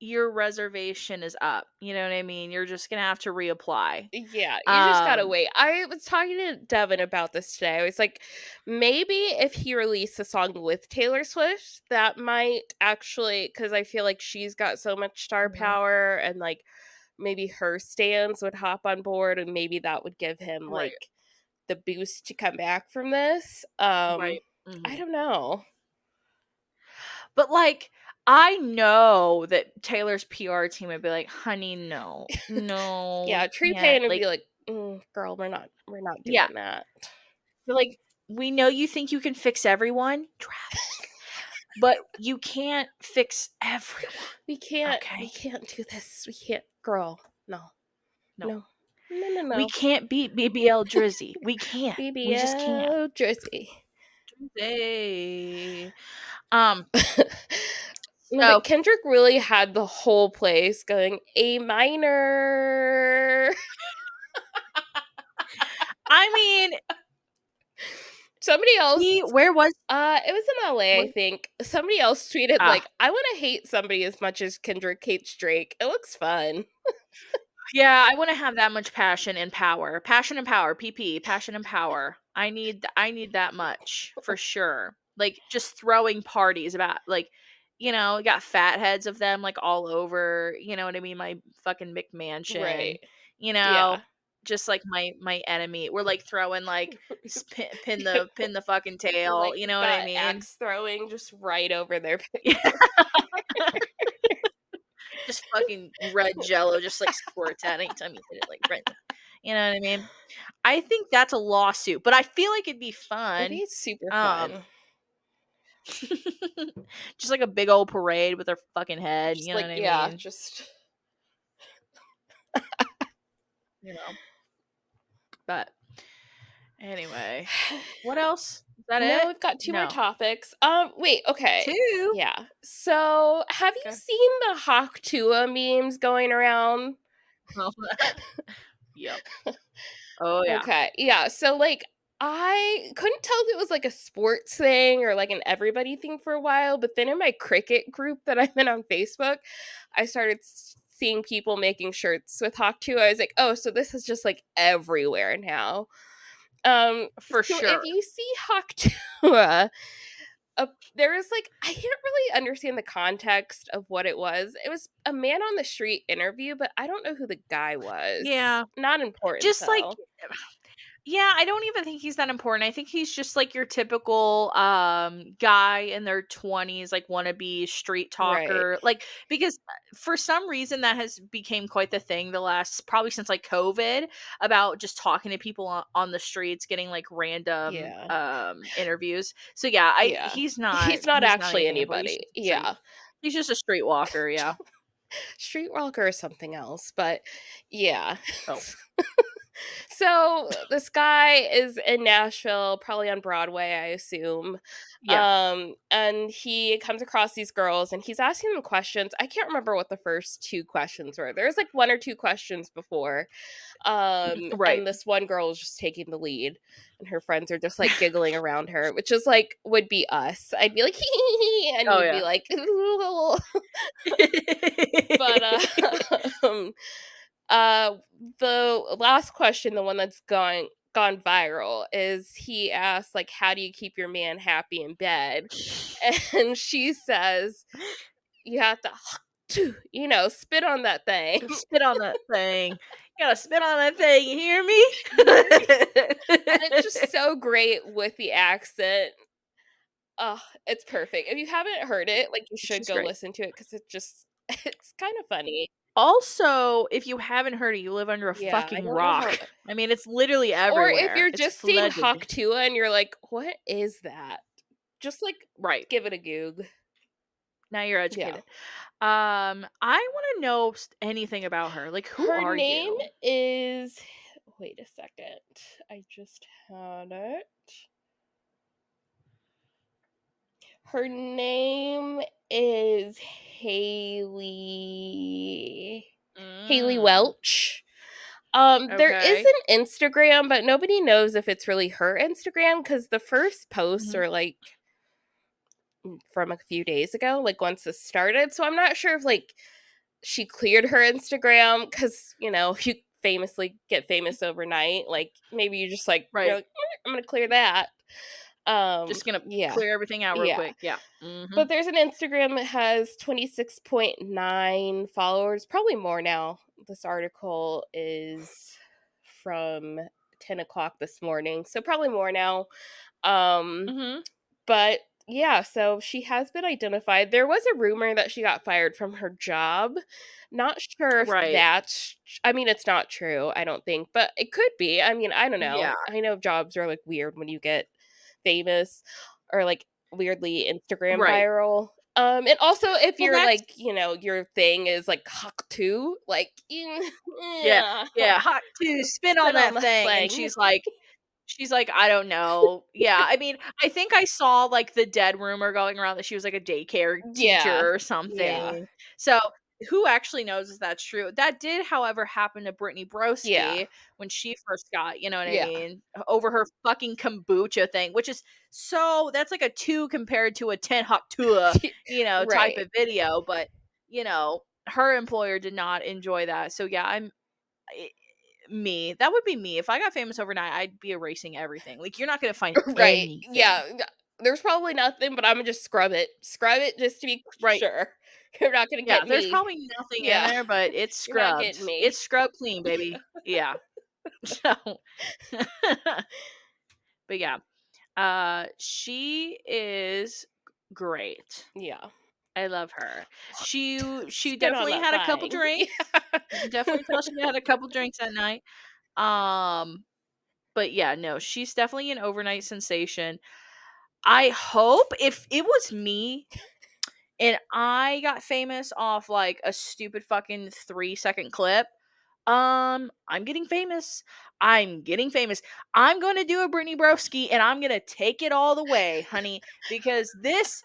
your reservation is up. You know what I mean? You're just gonna have to reapply. Yeah, you just gotta Um, wait. I was talking to Devin about this today. I was like, maybe if he released a song with Taylor Swift, that might actually, because I feel like she's got so much star mhm, power and like maybe her stans would hop on board and maybe that would give him Right. like the boost to come back from this. Right. I Mhm. don't know. But, like, I know that Taylor's PR team would be like, "Honey, no. No, we Yeah, Tree can't." Payne would Like, be like, girl, we're not yeah. doing that. They're like, "We know you think you can fix everyone, Travis, but you can't fix everyone, We okay? can't do this. We can't, girl. No, No. no, no, no, We no. can't beat BBL Drizzy. We can't. We just can't." BBL Jersey. Drizzy. Um, No, so, but Kendrick really had the whole place going A minor. I mean, Somebody else, he where was it was in LA, I where think. Somebody else tweeted ah. like, "I want to hate somebody as much as Kendrick hates Drake. It looks fun." Yeah, I wanna have that much passion and power. Passion and power, PP, passion and power. I need that much for sure. Like, just throwing parties about like, got fat heads of them, like, all over, you know what I mean, my fucking Right. McMansion, Yeah. just like my enemy. We're, like, throwing, like, pin the fucking tail, Like you know what I got mean? axe throwing just right over their Yeah. Just fucking red jello just, like, squirts out anytime you hit it, like, right, you know what I mean? I think that's a lawsuit, but I feel like it'd be It'd fun. be super Um, fun. just like a big old parade with her fucking head, Just you know like, what I yeah, mean? just You know, but anyway, what else? Is that no, it? we've got two more No. topics. Wait, okay. 2? Yeah. So, have you Okay. seen the Hawk Tuah memes going around? Oh, yep. Oh, yeah. Okay. Yeah. So like I couldn't tell if it was like a sports thing or like an everybody thing for a while, but then in my cricket group that I'm in on Facebook, I started seeing people making shirts with Hawk Tuah. I was like, "Oh, so this is just like everywhere now." Um For so if sure. you see Hawk Tuah, there was like I didn't really understand the context of what it was. It was a man on the street interview, but I don't know who the guy was. Yeah. Not important Just like though. Yeah, I don't even think he's that important. I think he's just like your typical guy in their 20s, like wannabe street Right. talker. Like because for some reason that has became quite the thing the last probably since like COVID about just talking to people on the streets, getting like random Yeah. interviews. So yeah, I Yeah. he's not He's not he's not actually anything important. He's anybody. just a street. Yeah. He's just a streetwalker, yeah. Street Walker is something else, but yeah. Oh, So this guy is in Nashville, probably on Broadway, I assume. yeah. And he comes across these girls and he's asking them questions. I can't remember what the first two questions were. There's like one or two questions before. Right. And this one girl is just taking the lead, and her friends are just like giggling around her, which is like would be us. I'd be like, and Oh you'd be yeah. like, but um, uh, the last question, the one that's gone viral, is he asks like, "How do you keep your man happy in bed?" And she says, "You have to, spit on that thing." Spit on that thing. You gotta spit on that thing, you hear You hear me? And it's me? just so great with the accent. Oh, it's perfect. If you haven't heard it, like, you should She's go great. listen to it because it just it's kind of funny. Also, if you haven't heard it, you live under a Yeah, I fucking don't know rock. how I mean, it's literally or if everywhere. you're It's just seeing flooded. Hawk Tuah and you're like, "What is that?" Just, like, Right. give it a goog. Now you're Yeah. educated. I wanna know anything about her. Like, who Her are name you? is wait a second. I just had it. Her name is Haley Mm, Welch. There is okay. an Instagram, but nobody knows if it's really her Instagram because the first posts Mhm. are like from a few days ago, like once this started. So I'm not sure if like she cleared her Instagram because you famously get famous overnight. Like maybe you just like you're Right. like I'm gonna clear that. Just gonna Yeah, clear everything out real yeah. quick. Yeah. Mhm. But there's an Instagram that has 26.9 followers, probably more now. This article is from 10 o'clock this morning, so probably more now. Um, Mhm. but yeah, so she has been identified. There was a rumor that she got fired from her job. Not sure if Right. that's, I mean, it's not true, I don't think, but it could be. I mean, I don't know. Yeah. I know jobs are like weird when you get famous or like weirdly Instagram Right. viral. And also if Well, you're that's like, your thing is like huck too, like yeah, yeah, yeah, hot to spin on spit on that the thing, and thing. she's like, "I don't know." Yeah, I mean, I think I saw, like, the dead rumor going around that she was, like, a daycare Yeah. teacher or Yeah. something. So, who actually knows if that's true? That did, however, happen to Brittany Yeah. Broski when she first got, you know what I Yeah. mean, over her fucking kombucha thing, which is so that's like a 2 compared to a 10 hot Tuah, type Right. of video, but, her employer did not enjoy that. So, yeah, I me. That would be me. If I got famous overnight, I'd be erasing everything. Like, you're not gonna find Right. anything. Yeah. There's probably nothing, but Imma just scrub it. Scrub it just to be Right. sure. You're not gonna Yeah, get there's me. probably nothing in Yeah. there, but it's You're not scrubbed. getting me. It's scrubbed clean, baby. Yeah. So but yeah. She is great. Yeah. I love her. She Spit on definitely that had a couple thing. drinks. You can definitely tell she had a couple drinks that night. Um, but yeah, no, she's definitely an overnight sensation. I hope if it was me and I got famous off like a stupid fucking 3-second clip, I'm getting famous. I'm getting famous. I'm going to do a Brittany Broski and I'm going to take it all the way, honey, because this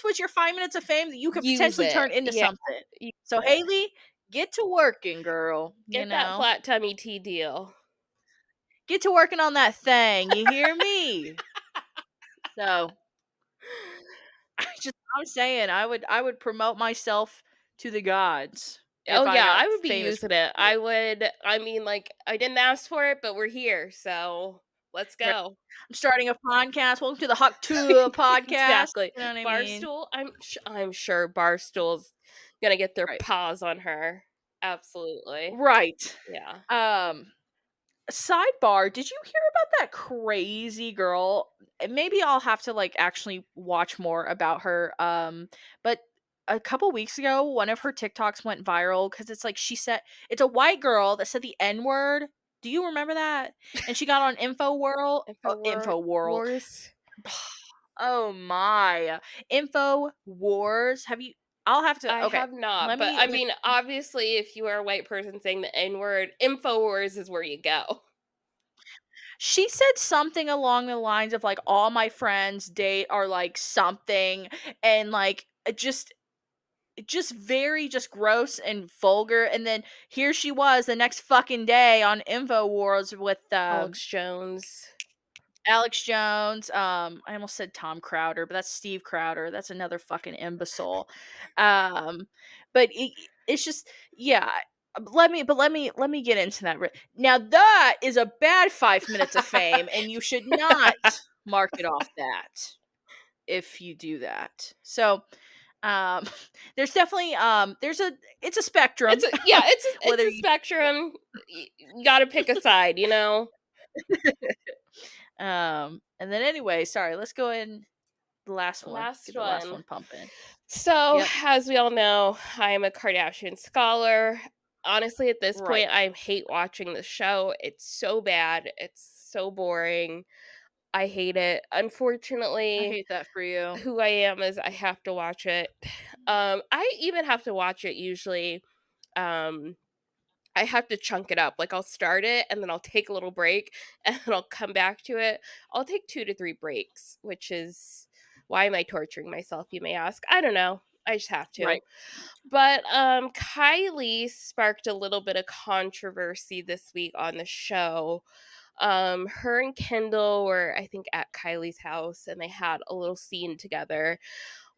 was your 5 minutes of fame that you could Use potentially it. turn into Yeah. something. Use So it. Haley, get to working, girl, Get that flat tummy tea deal. Get to working on that thing. You hear me? So, I'm saying I would promote myself to the gods if Oh, I yeah, got I would be famous. using it. I mean, like, I didn't ask for it, but we're here, so let's Right. go. I'm starting a podcast. Welcome to the Hawk Tour podcast. Exactly. You know what I mean? Barstool, I'm sure Barstool's gonna get their Right. paws on her. Absolutely. Right. Yeah. Um, Sidebar, did you hear about that crazy girl? Maybe I'll have to like actually watch more about her. But a couple weeks ago, one of her TikToks went viral because it's like it's a white girl that said the N word. Do you remember that? And she got on Info World. Wars. Oh my. Info Wars. Have you I'll have to I okay. have not, Let but me I mean, obviously, if you are a white person saying the N word, Infowars is where you go. She said something along the lines of like all my friends date are like something and like just very just gross and vulgar, and then here she was the next fucking day on InfoWars with Alex Jones. Alex Jones. I almost said Tom Crowder, but that's Steve Crowder. That's another fucking imbecile. Um, but it's just yeah. Let me get into that. Now that is a bad 5 minutes of fame, and you should not mark it off that if you do that. So um, there's definitely it's a spectrum It's whether a you spectrum. You got to pick a side, you know. and then anyway, sorry, let's go in the last one. Last Get the last one. one pumping. So, Yep. as we all know, I'm a Kardashian scholar. Honestly, at this Right. point, I hate watching the show. It's so bad. It's so boring. I hate it. I Unfortunately, hate that for you. who I am is I have to watch it. I even have to watch it usually. Um, I have to chunk it up. Like I'll start it and then I'll take a little break and then I'll come back to it. I'll take 2 to 3 breaks, which is why am I torturing myself, you may ask. I don't know. I just have to. Right. But Kylie sparked a little bit of controversy this week on the show. Her and Kendall were, I think, at Kylie's house and they had a little scene together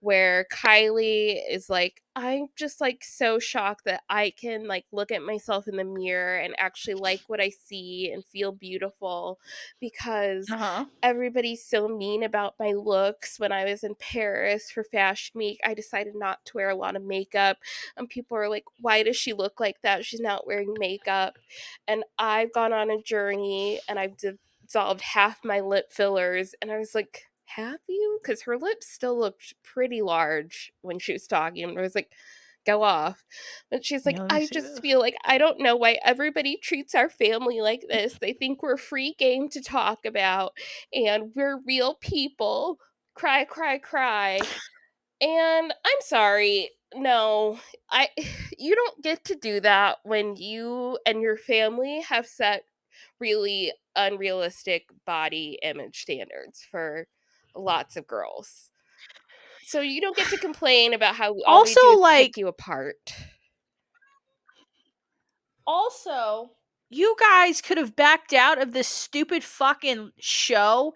where Kylie is like, "I'm just, like, so shocked that I can, like, look at myself in the mirror and actually like what I see and feel beautiful because Uh-huh. everybody's so mean about my looks. When I was in Paris for Fashion Week, I decided not to wear a lot of makeup, and people are like, "Why does she look like that? She's not wearing makeup." And I've gone on a journey, and I've dissolved half my lip fillers, and I was like, "Have you?" Because her lips still looked pretty large when she was talking, and I was like, "Go off." But she's like, Yeah, let me "I see just this. feel like I don't know why everybody treats our family like this. They think we're free game to talk about, and we're real people. Cry, cry, cry." And I'm sorry. No, I you don't get to do that when you and your family have set really unrealistic body image standards for lots of girls. So you don't get to complain about how all we Also, do is pick like, you apart. also, you guys could have backed out of this stupid fucking show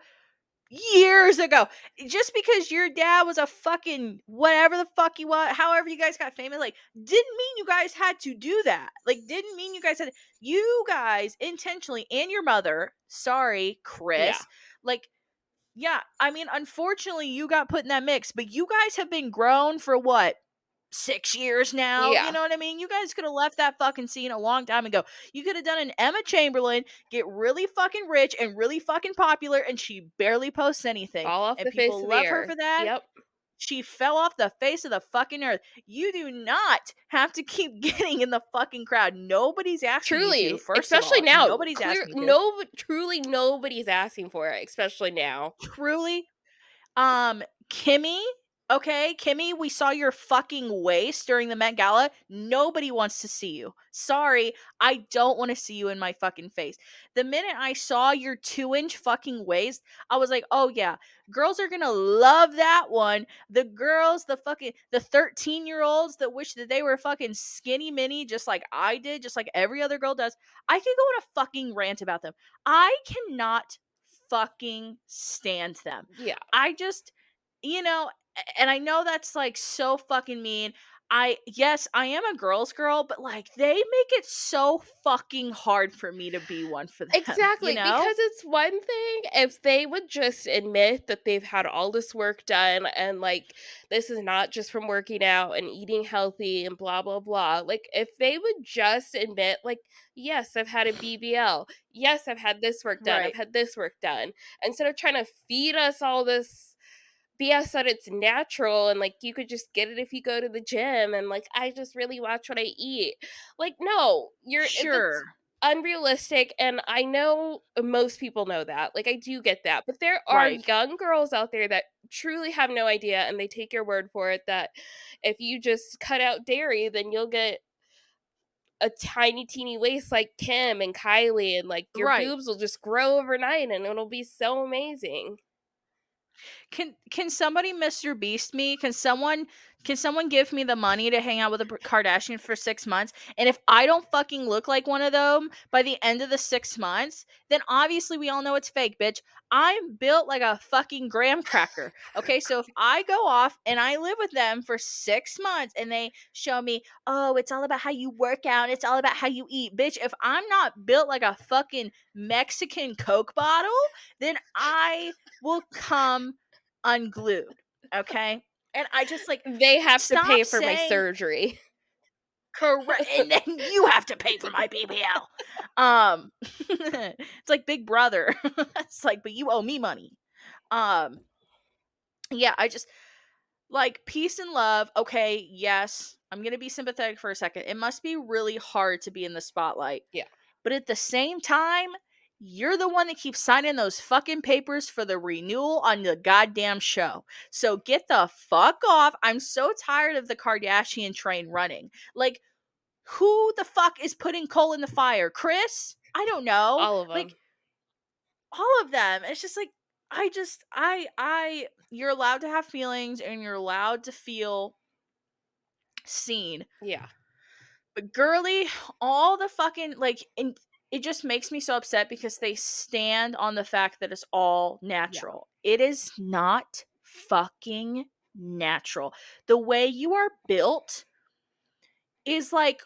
years ago. Just because your dad was a fucking whatever the fuck you want, however you guys got famous, like, didn't mean you guys had to do that. Like, didn't mean you guys had you guys intentionally, and your mother, sorry, Yeah. Chris, like, yeah, I mean, unfortunately, you got put in that mix, but you guys have been grown for what? 6 years now. You Yeah. know what I mean? You guys could have left that fucking scene a long time ago. You could have done an Emma Chamberlain, get really fucking rich and really fucking popular, and she barely posts anything. Fall off And the face people of the love her earth. for that. Yep. She fell off the face of the fucking earth. You do not have to keep getting in the fucking crowd. Nobody's asking you to, Truly, first of especially all. now. Nobody's Clear asking you to. no truly nobody's asking for it, especially now. Truly, Kimmy, okay, Kimmy, we saw your fucking waist during the Met Gala. Nobody wants to see you. Sorry, I don't want to see you in my fucking face. The minute I saw your 2-inch fucking waist, I was like, oh yeah, girls are gonna love that one. The girls, the 13-year-olds that wish that they were fucking skinny mini, just like I did, just like every other girl does. I could go on a fucking rant about them. I cannot fucking stand them. Yeah. I just, you know, and I know that's like so fucking mean. Yes, I am a girl's girl, but like they make it so fucking hard for me to be one for them, you Exactly, know? because it's one thing if they would just admit that they've had all this work done and like this is not just from working out and eating healthy and blah blah blah. Like if they would just admit like yes, I've had a BBL. Yes, I've had this work done. I've Right. had this work done. Instead of trying to feed us all this BS that it's natural and like you could just get it if you go to the gym and like I just really watch what I eat. Like no, that's Sure. unrealistic and I know most people know that. Like I do get that. But there are Right. young girls out there that truly have no idea and they take your word for it that if you just cut out dairy then you'll get a tiny teeny waist like Kim and Kylie and like your Right. boobs will just grow overnight and it'll be so amazing. Can somebody Mr. Beast me? Can someone give me the money to hang out with a Kardashian for 6 months? And if I don't fucking look like one of them by the end of the 6 months, then obviously we all know it's fake, bitch. I'm built like a fucking graham cracker. Okay, so if I go off and I live with them for 6 months and they show me, "Oh, it's all about how you work out, it's all about how you eat." Bitch, if I'm not built like a fucking Mexican Coke bottle, then I will come unglued, okay? And I just like They have to stop pay for my saying surgery. correct, and then you have to pay for my BBL. It's like Big Brother. It's like, but you owe me money. Um, yeah, I just like peace and love. Okay, yes, I'm gonna be sympathetic for a second. It must be really hard to be in the spotlight. Yeah. But at the same time, you're the one that keeps signing those fucking papers for the renewal on the goddamn show. So get the fuck off. I'm so tired of the Kardashian train running. Like, who the fuck is putting coal in the fire? Chris? I don't know. All of Like, them. all of them. It's just like, you're allowed to have feelings and you're allowed to feel seen. Yeah. But girly, all the fucking like and it just makes me so upset because they stand on the fact that it's all Yeah. natural. It is not fucking natural. The way you are built is like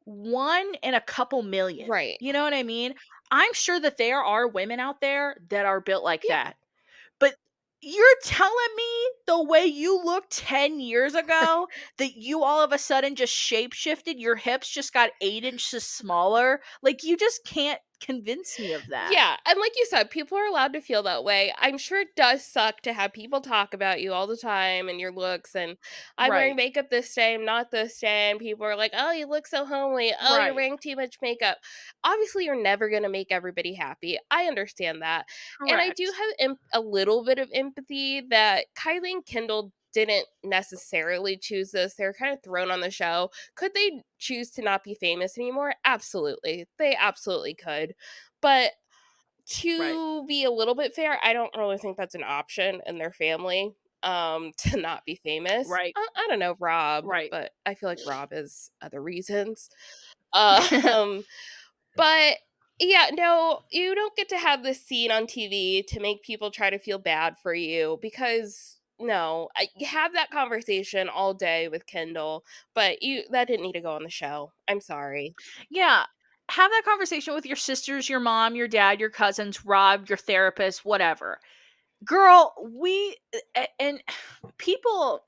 one in a couple million. Right. You know what I mean? I'm sure that there are women out there that are built like Yeah. that. But you're telling me the way you looked 10 years ago that you all of a sudden just shapeshifted, your hips just got 8 inches smaller? Like, you just can't convince me of that. Yeah, and like you said, people are allowed to feel that way. I'm sure it does suck to have people talk about you all the time and your looks and I'm wearing Right. makeup this day, I'm not this day, and people are like, "Oh, you look so homely. Oh, you're Right. wearing too much makeup." Obviously, you're never going to make everybody happy. I understand that. And I do Correct. have a little bit of empathy that Kylie and Kendall didn't necessarily choose this. They were kind of thrown on the show. Could they choose to not be famous anymore? Absolutely. They absolutely could. But Right. to be a little bit fair, I don't really think that's an option in their family, to not be famous. Right. I don't know Rob, Right. but I feel like Rob has other reasons. Um, but yeah, no, you don't get to have this scene on TV to make people try to feel bad for you because no, you have that conversation all day with Kendall, but you that didn't need to go on the show. I'm sorry. Yeah. Have that conversation with your sisters, your mom, your dad, your cousins, Rob, your therapist, whatever. Girl, and people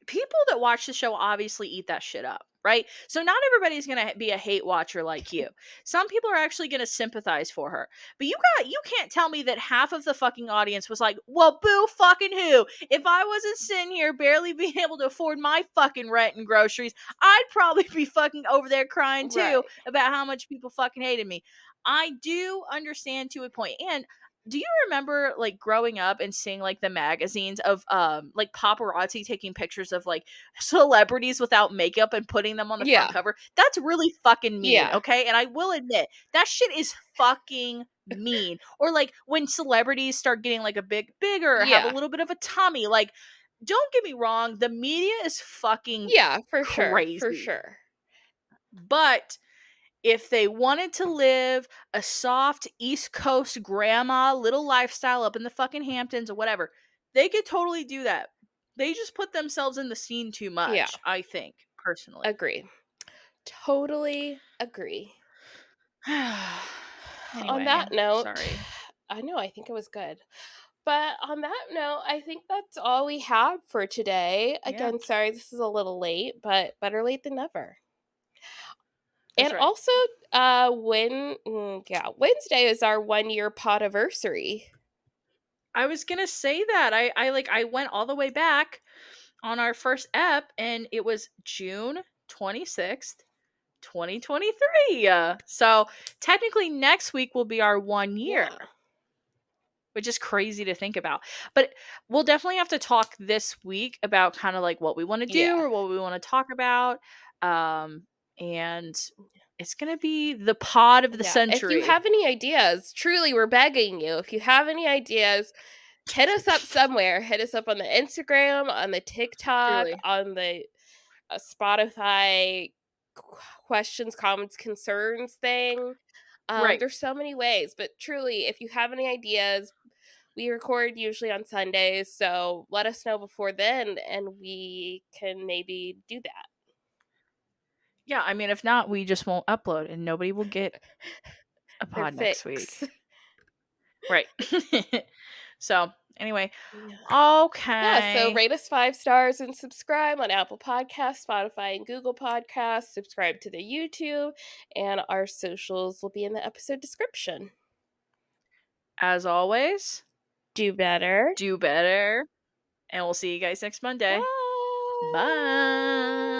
that watch the show obviously eat that shit up, right? So not everybody's going to be a hate watcher like you. Some people are actually going to sympathize for her. But you can't tell me that half of the fucking audience was like, "Well, boo fucking who? If I wasn't sitting here barely being able to afford my fucking rent and groceries, I'd probably be fucking over there crying too Right. about how much people fucking hated me." I do understand to a point. And do you remember like growing up and seeing like the magazines of like paparazzi taking pictures of like celebrities without makeup and putting them on the front Yeah. cover? That's really fucking mean, Yeah. okay? And I will admit that shit is fucking mean. Or like when celebrities start getting like a bigger or have a Yeah. little bit of a tummy, like don't get me wrong, the media is fucking Yeah, for sure. For crazy. sure. But if they wanted to live a soft East Coast grandma little lifestyle up in the fucking Hamptons or whatever, they could totally do that. They just put themselves in the scene too Yeah. much, I think, personally. Agree. Totally agree. On Anyway, that note, sorry. I know, I think it was good. But on that note, I think that's all we have for today. Yeah, Again, sorry this is a little late, but better late than never. that's And right. also, Wednesday is our 1 year podiversary. I was gonna say that. I went all the way back on our first ep and it was June 26th, 2023. So technically next week will be our 1 year, Yeah. which is crazy to think about. But we'll definitely have to talk this week about kind of like what we want to do Yeah. or what we want to talk about. And it's going to be the pod of the Yeah. If you century. have any ideas, truly, we're begging you. If you have any ideas, hit us up somewhere. Hit us up on the Instagram, on the TikTok, Truly. on the Spotify questions, comments, concerns thing. Right. There's so many ways, but truly, if you have any ideas, we record usually on Sundays, so let us know before then, and we can maybe do that. Yeah. I mean, if not, we just won't upload and nobody will get a They're pod next week. fixed. Right. So, anyway, Yeah. Yeah, so okay. rate us 5 stars and subscribe on Apple Podcasts, Spotify, and Google Podcasts. Subscribe to the YouTube, and our socials will be in the episode description. As always, Do better. do better. And we'll see you guys next Monday. Bye. Bye.